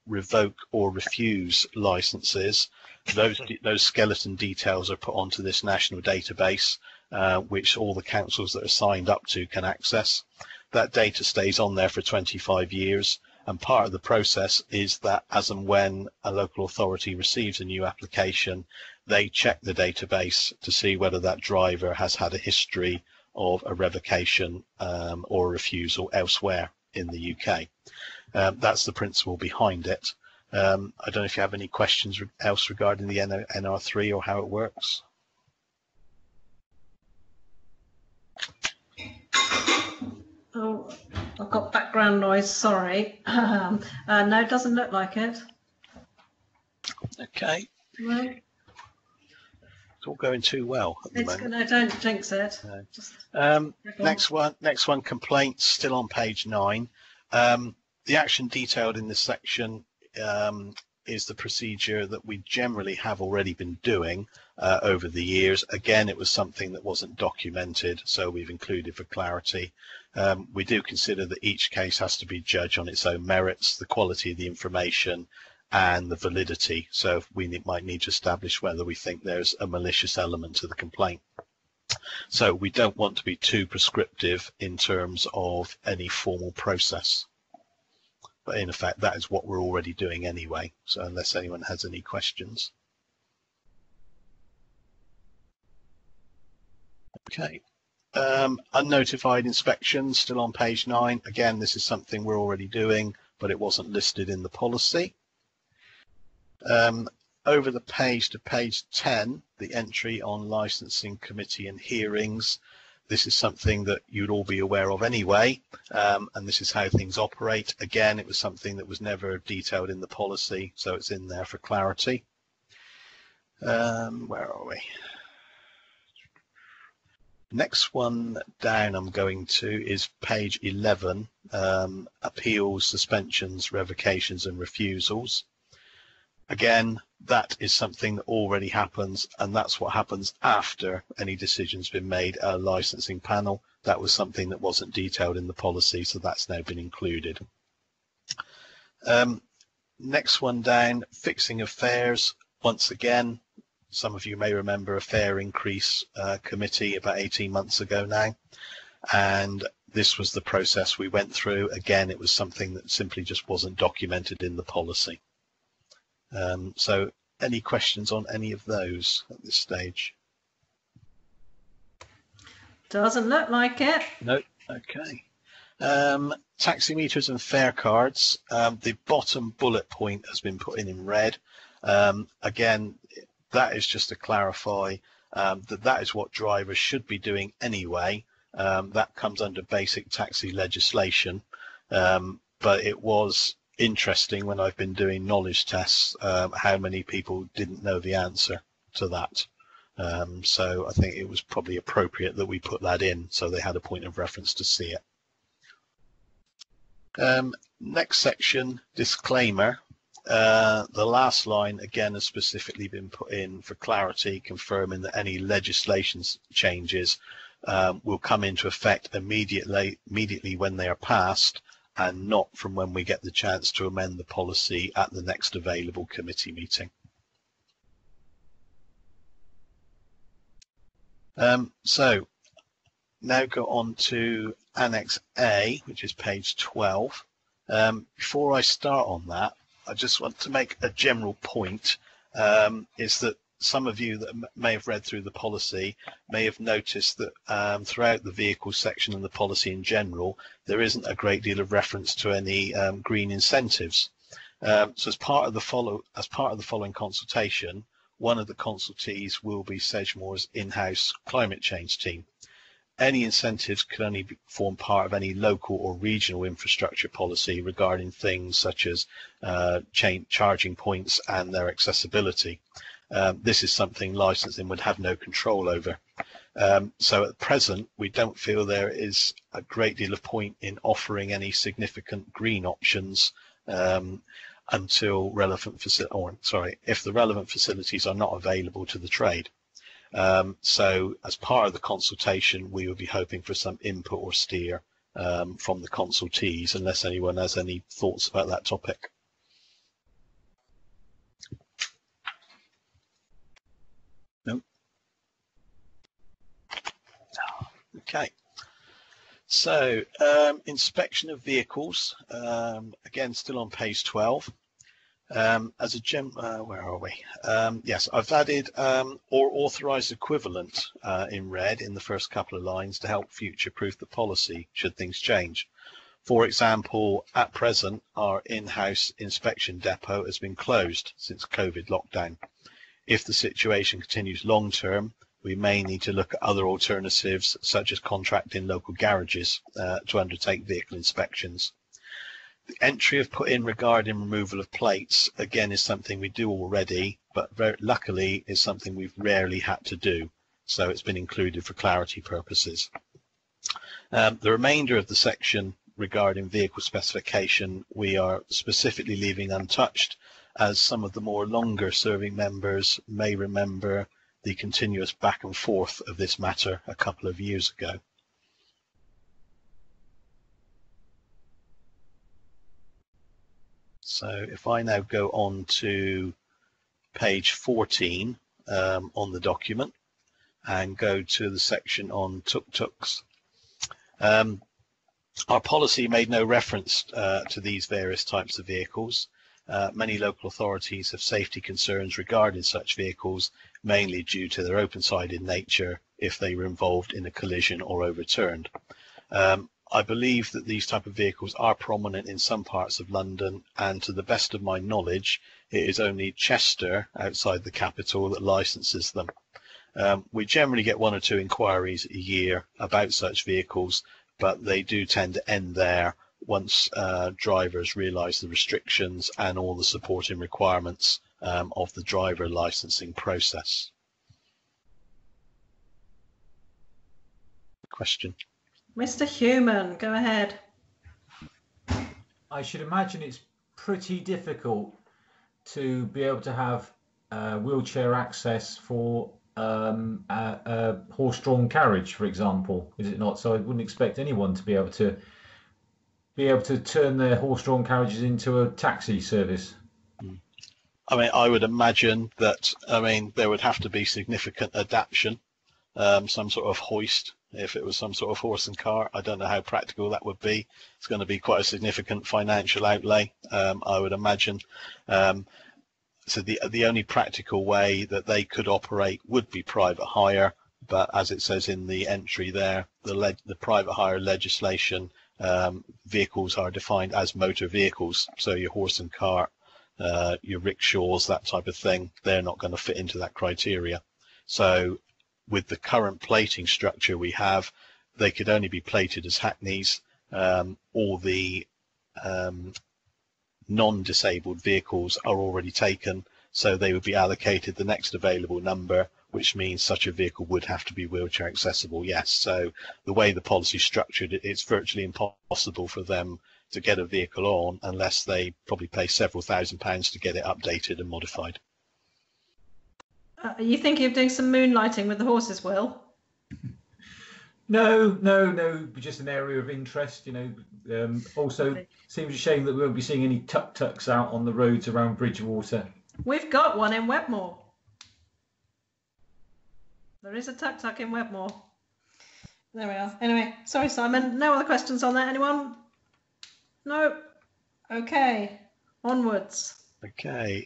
revoke or refuse licenses, those skeleton details are put onto this national database, which all the councils that are signed up to can access. That data stays on there for 25 years, and part of the process is that as and when a local authority receives a new application, they check the database to see whether that driver has had a history of a revocation or a refusal elsewhere in the UK. That's the principle behind it. I don't know if you have any questions else regarding the NR3 or how it works. Oh, I've got background noise, sorry. No, it doesn't look like it. Okay. No. It's all going too well at the moment. No, don't jinx it. No. Just Next one, complaints, still on page 9. The action detailed in this section is the procedure that we generally have already been doing over the years. Again, it was something that wasn't documented, so we've included for clarity. We do consider that each case has to be judged on its own merits, the quality of the information, and the validity. So we might need to establish whether we think there's a malicious element to the complaint. So we don't want to be too prescriptive in terms of any formal process. But in effect, that is what we're already doing anyway. So unless anyone has any questions. Okay. Unnotified inspections, still on page 9. Again, this is something we're already doing, but it wasn't listed in the policy. Over the page to page 10, the entry on licensing committee and hearings. This is something that you'd all be aware of anyway, and this is how things operate. Again, it was something that was never detailed in the policy, so it's in there for clarity. Where are we? Next one down I'm going to is page 11, appeals, suspensions, revocations and refusals. Again, that is something that already happens, and that's what happens after any decision's been made at a licensing panel. That was something that wasn't detailed in the policy, so that's now been included. Next one down, fixing of fares. Once again, some of you may remember a fare increase committee about 18 months ago now, and this was the process we went through. Again, it was something that simply just wasn't documented in the policy. So any questions on any of those at this stage? Doesn't look like it. No. Okay. Taximeters and fare cards. The bottom bullet point has been put in red. Again, that is just to clarify that is what drivers should be doing anyway. That comes under basic taxi legislation, but it was interesting when I've been doing knowledge tests how many people didn't know the answer to that. So I think it was probably appropriate that we put that in so they had a point of reference to see it. Next section, disclaimer. The last line again has specifically been put in for clarity, confirming that any legislation changes will come into effect immediately when they are passed, and not from when we get the chance to amend the policy at the next available committee meeting. So now go on to Annex A, which is page 12. Before I start on that, I just want to make a general point, is that some of you that may have read through the policy may have noticed that throughout the vehicle section and the policy in general, there isn't a great deal of reference to any green incentives. So as part of the following consultation, one of the consultees will be Sedgemoor's in-house climate change team. Any incentives can only form part of any local or regional infrastructure policy regarding things such as charging points and their accessibility. This is something licensing would have no control over. So at present, we don't feel there is a great deal of point in offering any significant green options until if the relevant facilities are not available to the trade. So as part of the consultation, we will be hoping for some input or steer from the consultees, unless anyone has any thoughts about that topic. No? Okay. So inspection of vehicles, again, still on page 12. As a where are we? Yes, I've added or authorised equivalent in red in the first couple of lines to help future-proof the policy should things change. For example, at present, our in-house inspection depot has been closed since COVID lockdown. If the situation continues long-term, we may need to look at other alternatives, such as contracting local garages to undertake vehicle inspections. The entry I've put in regarding removal of plates, again, is something we do already, but luckily is something we've rarely had to do, so it's been included for clarity purposes. The remainder of the section regarding vehicle specification, we are specifically leaving untouched, as some of the more longer serving members may remember the continuous back and forth of this matter a couple of years ago. So if I now go on to page 14 on the document and go to the section on tuk-tuks. Our policy made no reference to these various types of vehicles. Many local authorities have safety concerns regarding such vehicles, mainly due to their open-sided nature if they were involved in a collision or overturned. I believe that these type of vehicles are prominent in some parts of London, and to the best of my knowledge, it is only Chester, outside the capital, that licenses them. We generally get 1 or 2 inquiries a year about such vehicles, but they do tend to end there once drivers realise the restrictions and all the supporting requirements of the driver licensing process. Question? Mr. Human, go ahead. I should imagine it's pretty difficult to be able to have wheelchair access for a horse-drawn carriage, for example, is it not? So I wouldn't expect anyone to be able to turn their horse-drawn carriages into a taxi service. I mean, I would imagine that, there would have to be significant adaptation, some sort of hoist. If it was some sort of horse and cart, I don't know how practical that would be. It's going to be quite a significant financial outlay, I would imagine. So the only practical way that they could operate would be private hire, but as it says in the entry there, the private hire legislation, vehicles are defined as motor vehicles. So your horse and cart, your rickshaws, that type of thing, they're not going to fit into that criteria. So with the current plating structure we have, they could only be plated as hackneys. All the non-disabled vehicles are already taken, so they would be allocated the next available number, which means such a vehicle would have to be wheelchair accessible, yes. So the way the policy is structured, it's virtually impossible for them to get a vehicle on unless they probably pay several £1,000s to get it updated and modified. Are you thinking of doing some moonlighting with the horses, Will? No, just an area of interest, also, seems a shame that we won't be seeing any tuk-tuks out on the roads around Bridgewater. We've got one in Webmore. There is a tuk-tuk in Webmore. There we are. Anyway, sorry, Simon. No other questions on that, anyone? No? Okay, onwards. Okay,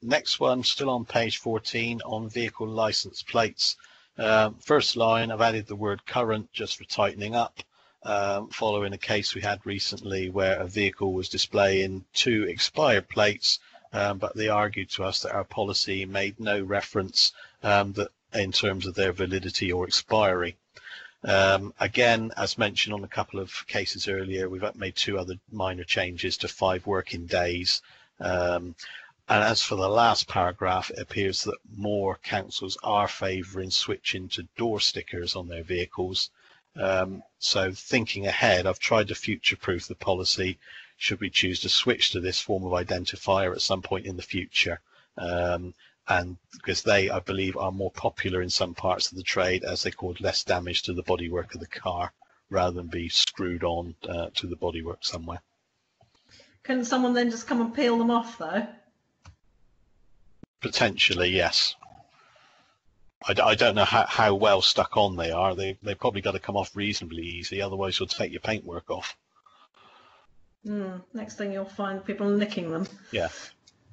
next one, still on page 14 on vehicle license plates. First line, I've added the word current just for tightening up, following a case we had recently where a vehicle was displaying 2 expired plates, but they argued to us that our policy made no reference that in terms of their validity or expiry. Again, as mentioned on a couple of cases earlier, we've made 2 other minor changes to 5 working days. And as for the last paragraph, it appears that more councils are favouring switching to door stickers on their vehicles. So thinking ahead, I've tried to future-proof the policy should we choose to switch to this form of identifier at some point in the future. And because they, I believe, are more popular in some parts of the trade as they cause less damage to the bodywork of the car rather than be screwed on to the bodywork somewhere. Can someone then just come and peel them off, though? Potentially, yes. I don't know how well stuck on they are. They've probably got to come off reasonably easy, otherwise you'll take your paintwork off. Next thing you'll find people nicking them. Yeah.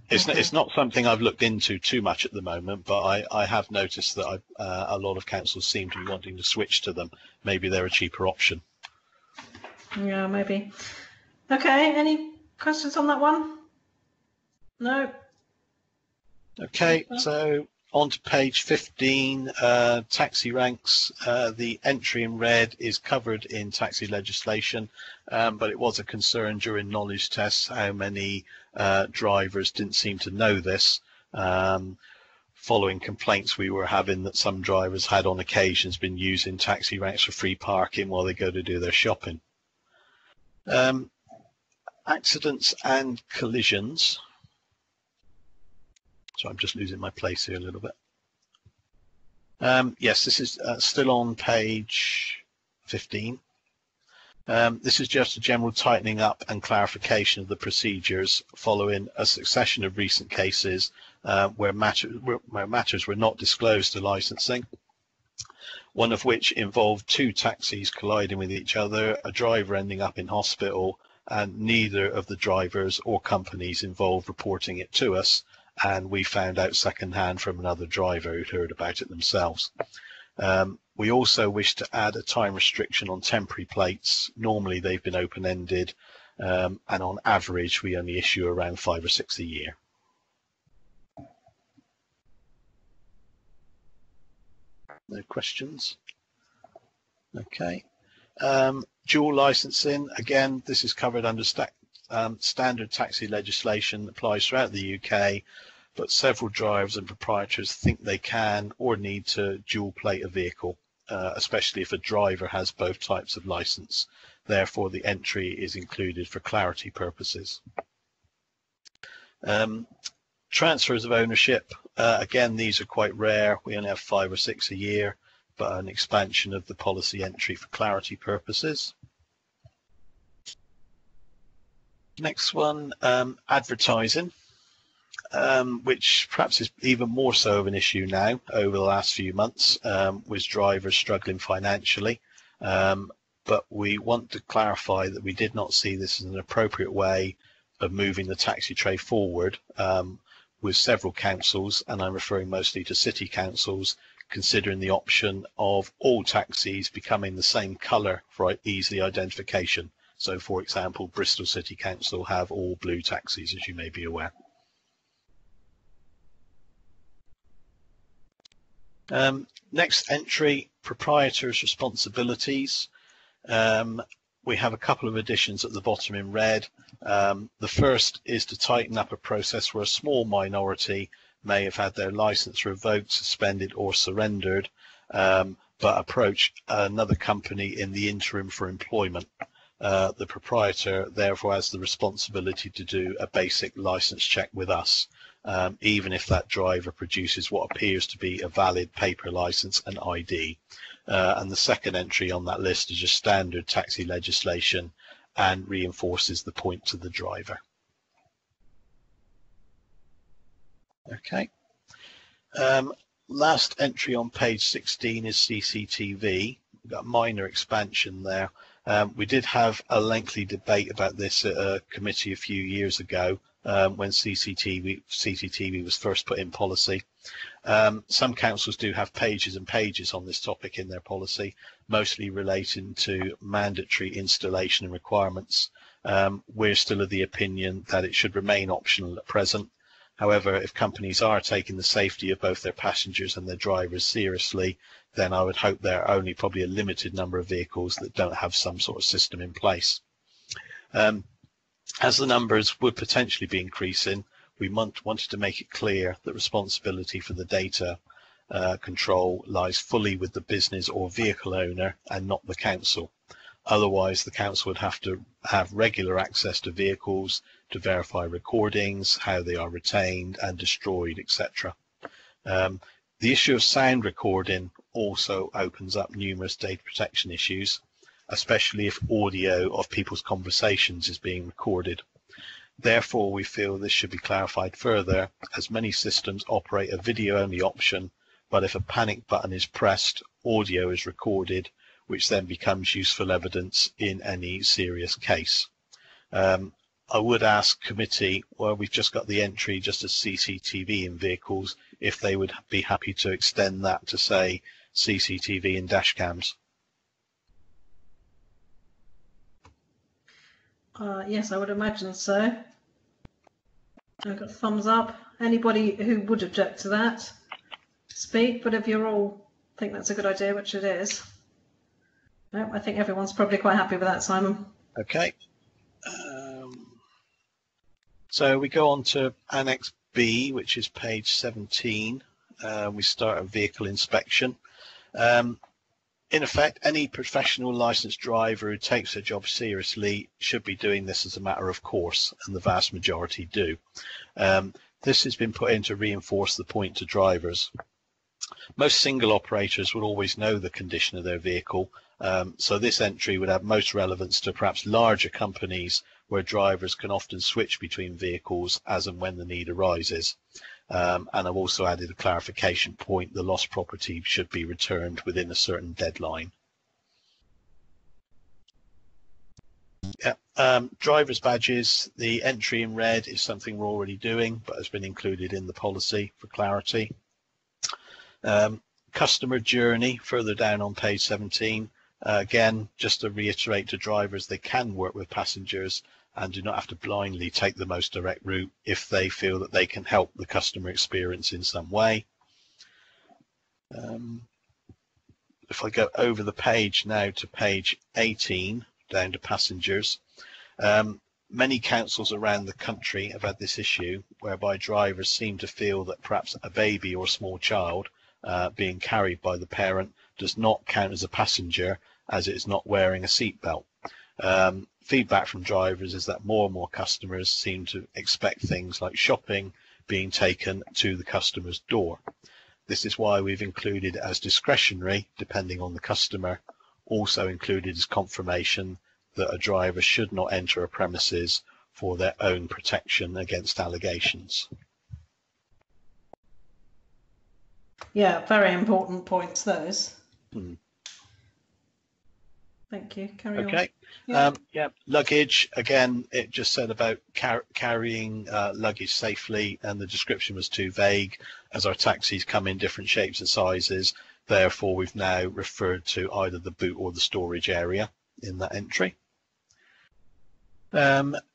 It's not something I've looked into too much at the moment, but I have noticed that a lot of councils seem to be wanting to switch to them. Maybe they're a cheaper option. Yeah, maybe. Okay, any questions on that one? No? Okay, so on to page 15, taxi ranks. The entry in red is covered in taxi legislation, but it was a concern during knowledge tests how many drivers didn't seem to know this, following complaints we were having that some drivers had on occasions been using taxi ranks for free parking while they go to do their shopping. Accidents and collisions. So I'm just losing my place here a little bit. Yes, this is still on page 15. This is just a general tightening up and clarification of the procedures following a succession of recent cases where matters were not disclosed to licensing, one of which involved two taxis colliding with each other, a driver ending up in hospital, and neither of the drivers or companies involved reporting it to us, and we found out secondhand from another driver who'd heard about it themselves. We also wish to add a time restriction on temporary plates. Normally they've been open-ended, and on average we only issue around 5 or 6 a year. No questions? Okay. Dual licensing, again, this is covered under standard taxi legislation that applies throughout the UK, but several drivers and proprietors think they can or need to dual plate a vehicle, especially if a driver has both types of license. Therefore, the entry is included for clarity purposes. Transfers of ownership, again, these are quite rare. We only have 5 or 6 a year, but an expansion of the policy entry for clarity purposes. Next one, advertising, which perhaps is even more so of an issue now over the last few months, with drivers struggling financially. But we want to clarify that we did not see this as an appropriate way of moving the taxi trade forward, with several councils, and I'm referring mostly to city councils, considering the option of all taxis becoming the same colour for easy identification. So, for example, Bristol City Council have all blue taxis, as you may be aware. Next entry, Proprietors Responsibilities. We have a couple of additions at the bottom in red. The first is to tighten up a process where a small minority may have had their license revoked, suspended or surrendered, but approach another company in the interim for employment. The proprietor therefore has the responsibility to do a basic license check with us, even if that driver produces what appears to be a valid paper license and ID. And the second entry on that list is just standard taxi legislation and reinforces the point to the driver. Okay. Last entry on page 16 is CCTV. We've got a minor expansion there. We did have a lengthy debate about this at a committee a few years ago, when CCTV was first put in policy. Some councils do have pages and pages on this topic in their policy, mostly relating to mandatory installation and requirements. We're still of the opinion that it should remain optional at present. However, if companies are taking the safety of both their passengers and their drivers seriously, then I would hope there are only probably a limited number of vehicles that don't have some sort of system in place. As the numbers would potentially be increasing, we wanted to make it clear that responsibility for the data control lies fully with the business or vehicle owner and not the council. Otherwise, the council would have to have regular access to vehicles to verify recordings, how they are retained and destroyed, etc. The issue of sound recording also opens up numerous data protection issues, especially if audio of people's conversations is being recorded. Therefore, we feel this should be clarified further, as many systems operate a video-only option, but if a panic button is pressed, audio is recorded, which then becomes useful evidence in any serious case. I would ask committee, well, we've just got the entry just as CCTV in vehicles, if they would be happy to extend that to, say, CCTV in dash cams. Yes, I would imagine so. I've got thumbs up. Anybody who would object to that, speak, but if you all think that's a good idea, which it is. No, I think everyone's probably quite happy with that, Simon. Okay. So we go on to Annex B, which is page 17. We start a vehicle inspection. In effect, any professional licensed driver who takes their job seriously should be doing this as a matter of course, and the vast majority do. This has been put in to reinforce the point to drivers. Most single operators will always know the condition of their vehicle, so this entry would have most relevance to perhaps larger companies where drivers can often switch between vehicles as and when the need arises. And I've also added a clarification point: the lost property should be returned within a certain deadline. Driver's badges, the entry in red is something we're already doing, but has been included in the policy for clarity. Customer journey, further down on page 17, again, just to reiterate to drivers, they can work with passengers and do not have to blindly take the most direct route if they feel that they can help the customer experience in some way. If I go over the page now to page 18, down to passengers, many councils around the country have had this issue whereby drivers seem to feel that perhaps a baby or a small child being carried by the parent does not count as a passenger as it is not wearing a seatbelt. Feedback from drivers is that more and more customers seem to expect things like shopping being taken to the customer's door. This is why we've included as discretionary, depending on the customer, also included as confirmation that a driver should not enter a premises for their own protection against allegations. Yeah, very important points, those. Thank you. Carry on. Okay. Yeah, luggage, again, it just said about carrying luggage safely, and the description was too vague as our taxis come in different shapes and sizes. Therefore, we've now referred to either the boot or the storage area in that entry.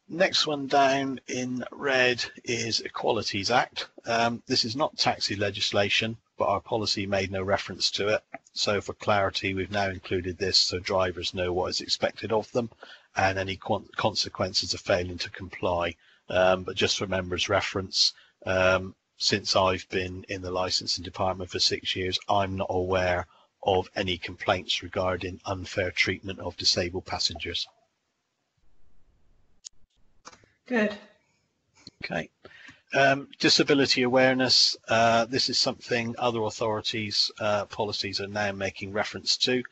Next one down in red is Equalities Act. This is not taxi legislation, but our policy made no reference to it. So for clarity, we've now included this so drivers know what is expected of them and any consequences of failing to comply. But just for members' reference, since I've been in the licensing department for 6 years, I'm not aware of any complaints regarding unfair treatment of disabled passengers. Good. Okay. Disability awareness, this is something other authorities' policies are now making reference to.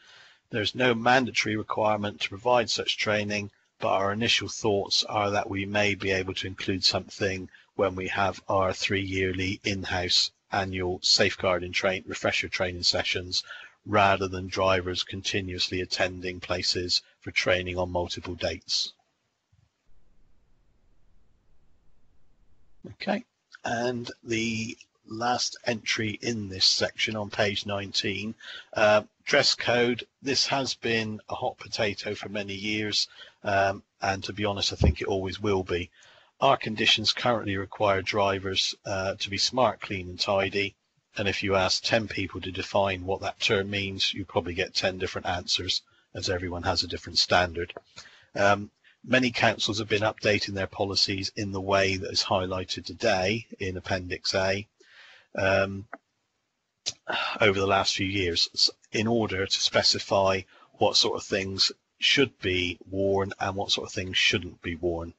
There's no mandatory requirement to provide such training, but our initial thoughts are that we may be able to include something when we have our 3-yearly in-house annual safeguarding refresher training sessions, rather than drivers continuously attending places for training on multiple dates. Okay, and the last entry in this section on page 19, dress code. This has been a hot potato for many years, and to be honest, I think it always will be. Our conditions currently require drivers to be smart, clean and tidy, and if you ask 10 people to define what that term means, you probably get 10 different answers, as everyone has a different standard. Many councils have been updating their policies in the way that is highlighted today in Appendix A over the last few years, in order to specify what sort of things should be worn and what sort of things shouldn't be worn.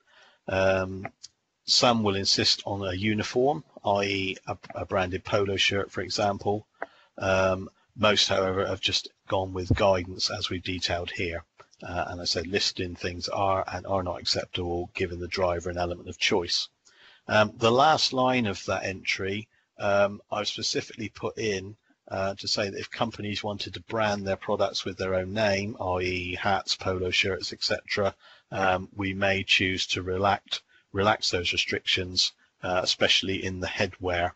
Some will insist on a uniform, i.e. a branded polo shirt, for example. Most, however, have just gone with guidance as we've detailed here. And I said listing things are and are not acceptable, giving the driver an element of choice. The last line of that entry, I've specifically put in to say that if companies wanted to brand their products with their own name, i.e. hats, polo shirts, etc., we may choose to relax those restrictions, especially in the headwear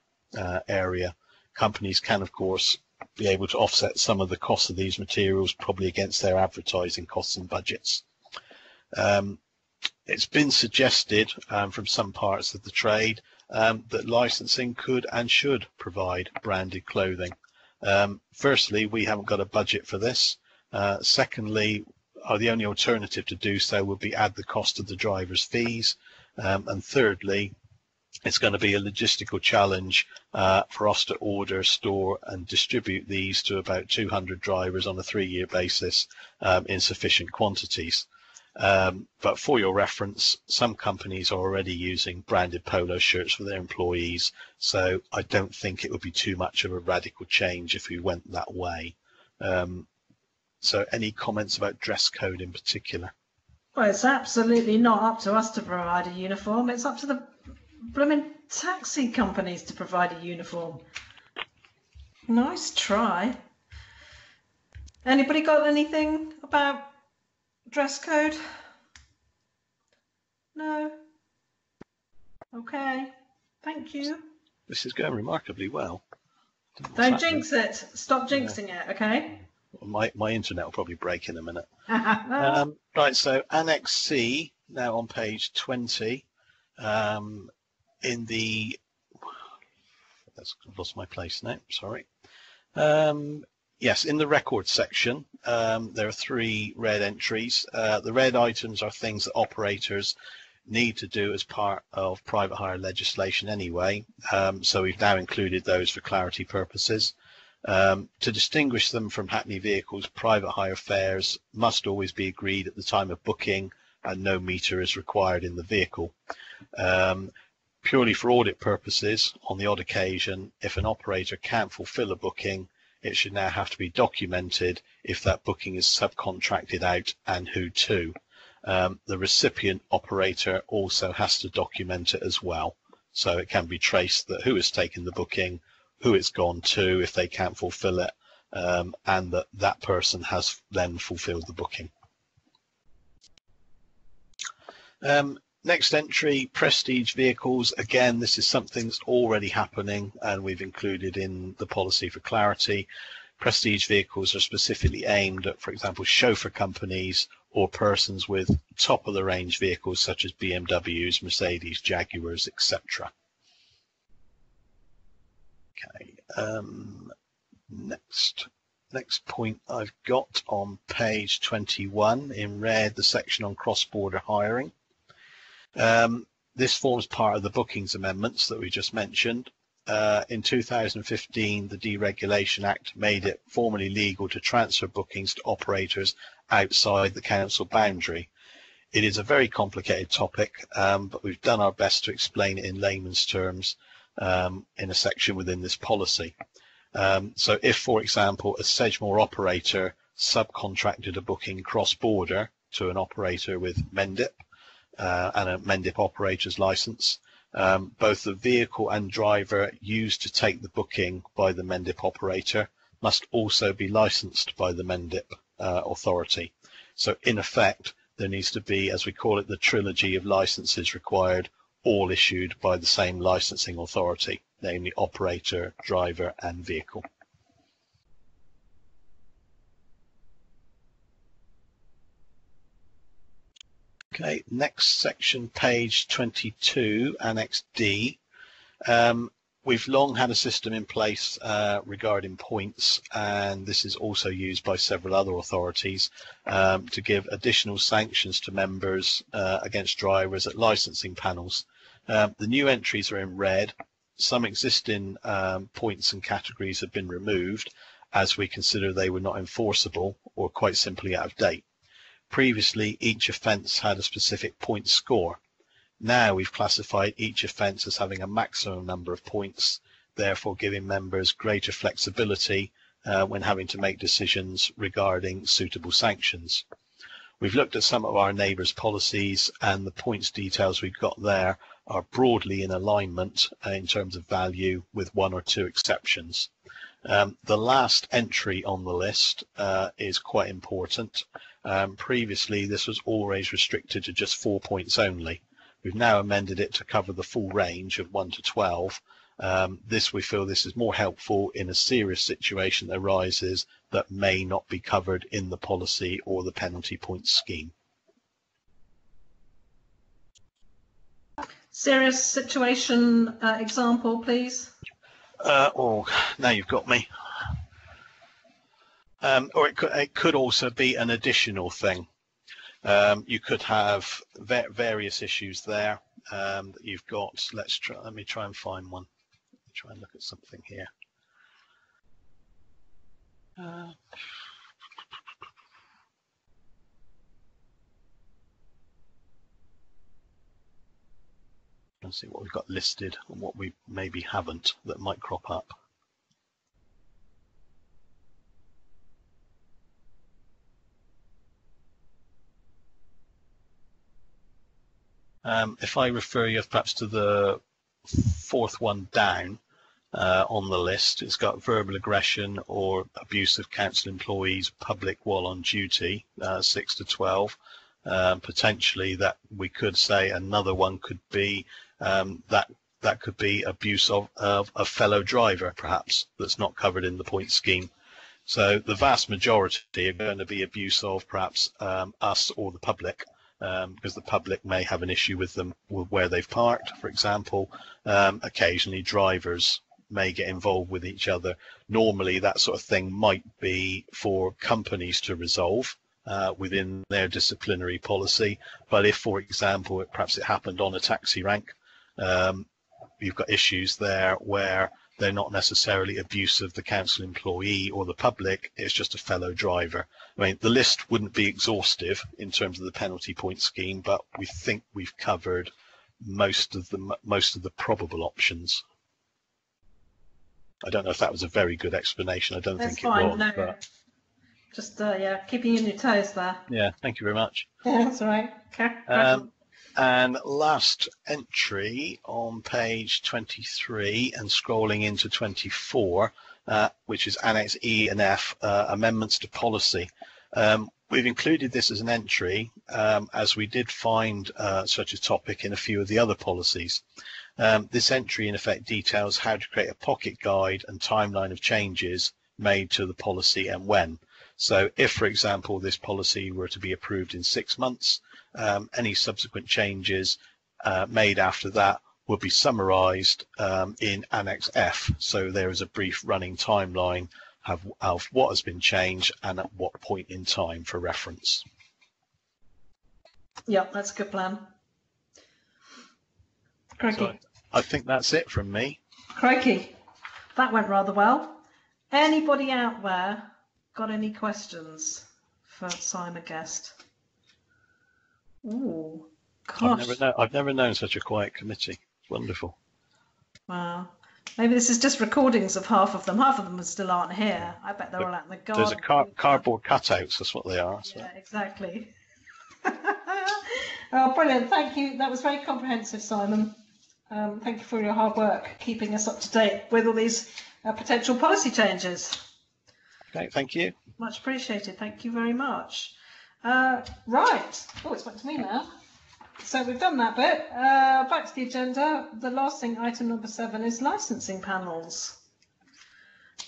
area. Companies can, of course, be able to offset some of the costs of these materials, probably against their advertising costs and budgets. It's been suggested from some parts of the trade that licensing could and should provide branded clothing. Firstly, we haven't got a budget for this. Secondly, the only alternative to do so would be add the cost of the driver's fees. And thirdly, it's going to be a logistical challenge for us to order, store and distribute these to about 200 drivers on a 3-year basis in sufficient quantities. But for your reference, some companies are already using branded polo shirts for their employees, so I don't think it would be too much of a radical change if we went that way. So any comments about dress code in particular? Well, it's absolutely not up to us to provide a uniform. It's up to the blooming taxi companies to provide a uniform. Nice try. Anybody got anything about dress code? No? Okay. Thank you. This is going remarkably well. Don't jinx it. Stop jinxing it, okay? My internet will probably break in a minute. Right, so Annex C, now on page 20, in the, I've lost my place now, sorry. Yes, in the record section, there are 3 red entries. The red items are things that operators need to do as part of private hire legislation anyway, so we've now included those for clarity purposes. To distinguish them from Hackney vehicles, private hire fares must always be agreed at the time of booking and no meter is required in the vehicle. Purely for audit purposes, on the odd occasion, if an operator can't fulfill a booking, it should now have to be documented if that booking is subcontracted out and who to. The recipient operator also has to document it as well, so it can be traced that who has taken the booking, who it's gone to if they can't fulfill it, and that that person has then fulfilled the booking. Next entry, prestige vehicles. Again, this is something that's already happening and we've included in the policy for clarity. Prestige vehicles are specifically aimed at, for example, chauffeur companies or persons with top of the range vehicles such as BMWs, Mercedes, Jaguars, etc. Okay, next point I've got on page 21 in red, the section on cross-border hiring. This forms part of the bookings amendments that we just mentioned. In 2015, the Deregulation Act made it formally legal to transfer bookings to operators outside the council boundary. It is a very complicated topic, but we've done our best to explain it in layman's terms in a section within this policy. So if, for example, a Sedgemoor operator subcontracted a booking cross-border to an operator with MENDIP and a MENDIP operator's license, both the vehicle and driver used to take the booking by the MENDIP operator must also be licensed by the MENDIP authority. So in effect, there needs to be, as we call it, the trilogy of licenses required, all issued by the same licensing authority, namely operator, driver and vehicle. Okay, next section, page 22, Annex D. We've long had a system in place regarding points, and this is also used by several other authorities to give additional sanctions to members against drivers at licensing panels. The new entries are in red. Some existing points and categories have been removed as we consider they were not enforceable or quite simply out of date. Previously, each offence had a specific point score. Now we've classified each offence as having a maximum number of points, therefore giving members greater flexibility when having to make decisions regarding suitable sanctions. We've looked at some of our neighbours' policies, and the points details we've got there are broadly in alignment in terms of value, with 1 or 2 exceptions. The last entry on the list is quite important. Previously, this was always restricted to just 4 points only. We've now amended it to cover the full range of 1 to 12. We feel this is more helpful in a serious situation that arises that may not be covered in the policy or the penalty points scheme. Serious situation example, please. Oh, now you've got me. Or it could also be an additional thing. You could have various issues there that you've got. Let me try and find one. Try and look at something here. Let's see what we've got listed and what we maybe haven't that might crop up. If I refer you perhaps to the fourth one down on the list, it's got verbal aggression or abuse of council employees public while on duty, 6 to 12. Potentially that we could say another one could be that could be abuse of a fellow driver, perhaps, that's not covered in the point scheme. So the vast majority are going to be abuse of perhaps us or the public, because the public may have an issue with them with where they've parked, for example. Occasionally drivers may get involved with each other. Normally that sort of thing might be for companies to resolve within their disciplinary policy, but if, for example, perhaps it happened on a taxi rank, you've got issues there where they're not necessarily abuse of the council employee or the public, it's just a fellow driver. I mean, the list wouldn't be exhaustive in terms of the penalty point scheme, but we think we've covered most of the probable options. I don't know if that was a very good explanation. I don't That's think fine, it was. no. But Just yeah, keeping you on your toes there. yeah, thank you very much. Yeah, that's all right. Okay. And last entry on page 23 and scrolling into 24, which is Annex E and F, amendments to policy. We've included this as an entry as we did find such a topic in a few of the other policies. This entry in effect details how to create a pocket guide and timeline of changes made to the policy and when. So if, for example, this policy were to be approved in 6 months, any subsequent changes made after that will be summarised in Annex F. So there is a brief running timeline of what has been changed and at what point in time for reference. Yeah, that's a good plan. Crikey. So I think that's it from me. Crikey. That went rather well. Anybody out there got any questions for Simon Guest? Ooh, gosh. I've never known such a quiet committee. It's wonderful. Wow. Maybe this is just recordings of half of them. Half of them still aren't here. I bet they're all out in the garden. There's a cardboard cutouts. That's what they are. So. Yeah, exactly. Oh, brilliant. Thank you. That was very comprehensive, Simon. Thank you for your hard work, keeping us up to date with all these potential policy changes. Okay, thank you. Much appreciated. Thank you very much. Right. Oh, it's back to me now. So we've done that bit. Back to the agenda. The last thing, item number 7, is licensing panels.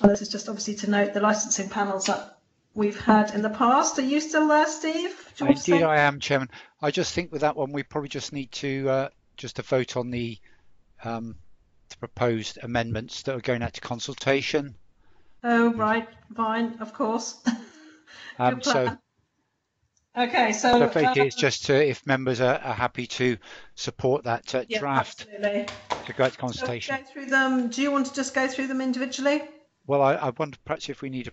Well, this is just obviously to note the licensing panels that we've had in the past. Are you still there, Steve? Indeed, I am, Chairman. I just think with that one, we probably just need to vote on the proposed amendments that are going out to consultation. Oh, right. Fine. Of course. So. Okay, so it's just if members are happy to support that draft absolutely. To go to consultation. So go through them. Do you want to just go through them individually? Well, I wonder perhaps if we need a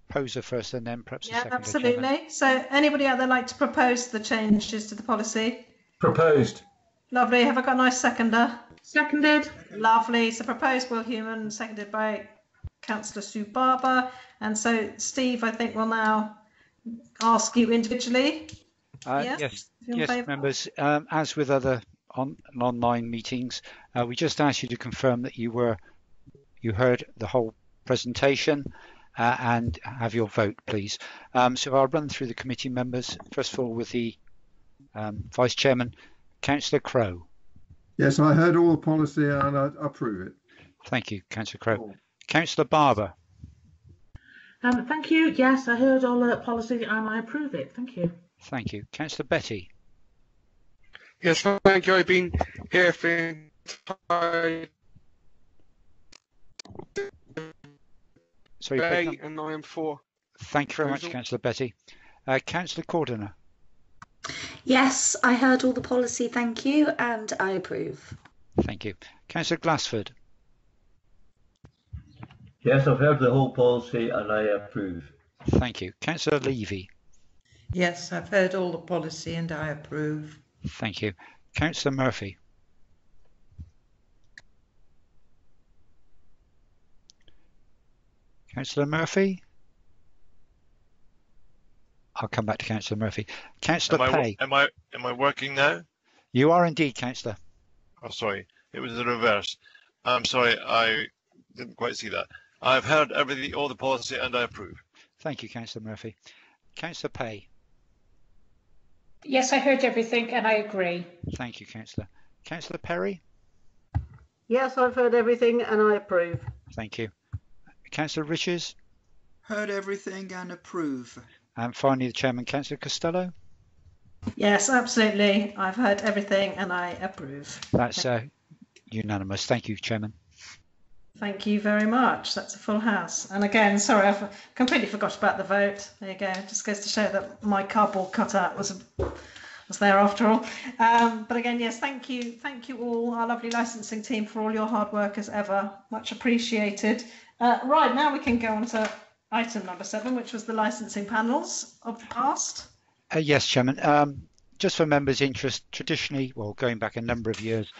proposer first and then perhaps a seconder. Absolutely. Chairman. So anybody out there like to propose the changes to the policy? Proposed. Lovely. Have I got a nice seconder? Seconded. Lovely. So proposed Will Human, seconded by Councillor Sue Barber. And so Steve, I think, will now ask you individually. Yes, members. As with other online meetings, we just asked you to confirm that you heard the whole presentation and have your vote, please. So I'll run through the committee members. First of all, with the Vice Chairman, Councillor Crowe. Yes, I heard all the policy and I approve it. Thank you, Councillor Crowe. Councillor Barber. Thank you. Yes, I heard all the policy and I approve it. Thank you. Thank you. Councillor Betty. Yes, thank you. I've been here for the entire day and I am for. Thank you very much, Councillor Betty. Councillor Cordiner. Yes, I heard all the policy, thank you, and I approve. Thank you. Councillor Glassford. Yes, I've heard the whole policy and I approve. Thank you. Councillor Levy. Yes, I've heard all the policy and I approve. Thank you. Councillor Murphy. Councillor Murphy? I'll come back to Councillor Murphy. Councillor Pay. Am I working now? You are indeed, Councillor. Oh, sorry. It was the reverse. I'm sorry. I didn't quite see that. I've heard everything, all the policy, and I approve. Thank you, Councillor Murphy. Councillor Pay. Yes, I heard everything and I agree. Thank you, Councillor. Councillor Perry. Yes, I've heard everything and I approve. Thank you. Councillor Richards. Heard everything and approve. And finally, the Chairman, Councillor Costello. Yes, absolutely. I've heard everything and I approve. That's unanimous. Thank you, Chairman. Thank you very much. That's a full house. And again, sorry, I completely forgot about the vote. There you go. It just goes to show that my cardboard cutout was there after all. But again, yes, thank you all, our lovely licensing team, for all your hard work as ever. Much appreciated. Right, now we can go on to item number 7, which was the licensing panels of the past. Yes, Chairman. Just for members' interest, traditionally, well, going back a number of years,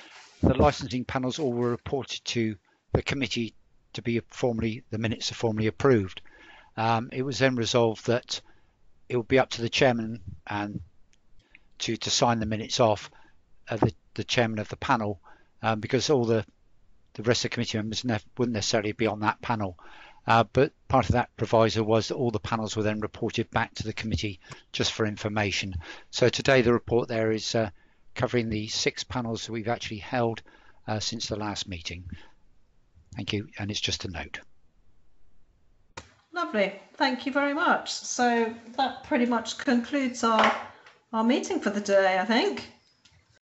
the licensing panels all were reported to the committee to be the minutes are formally approved. It was then resolved that it would be up to the chairman and to sign the minutes off, the chairman of the panel, because all the rest of the committee members wouldn't necessarily be on that panel. But part of that proviso was that all the panels were then reported back to the committee just for information. So today the report there is covering the 6 panels that we've actually held since the last meeting. Thank you, and it's just a note. Lovely, thank you very much. So that pretty much concludes our meeting for the day, I think.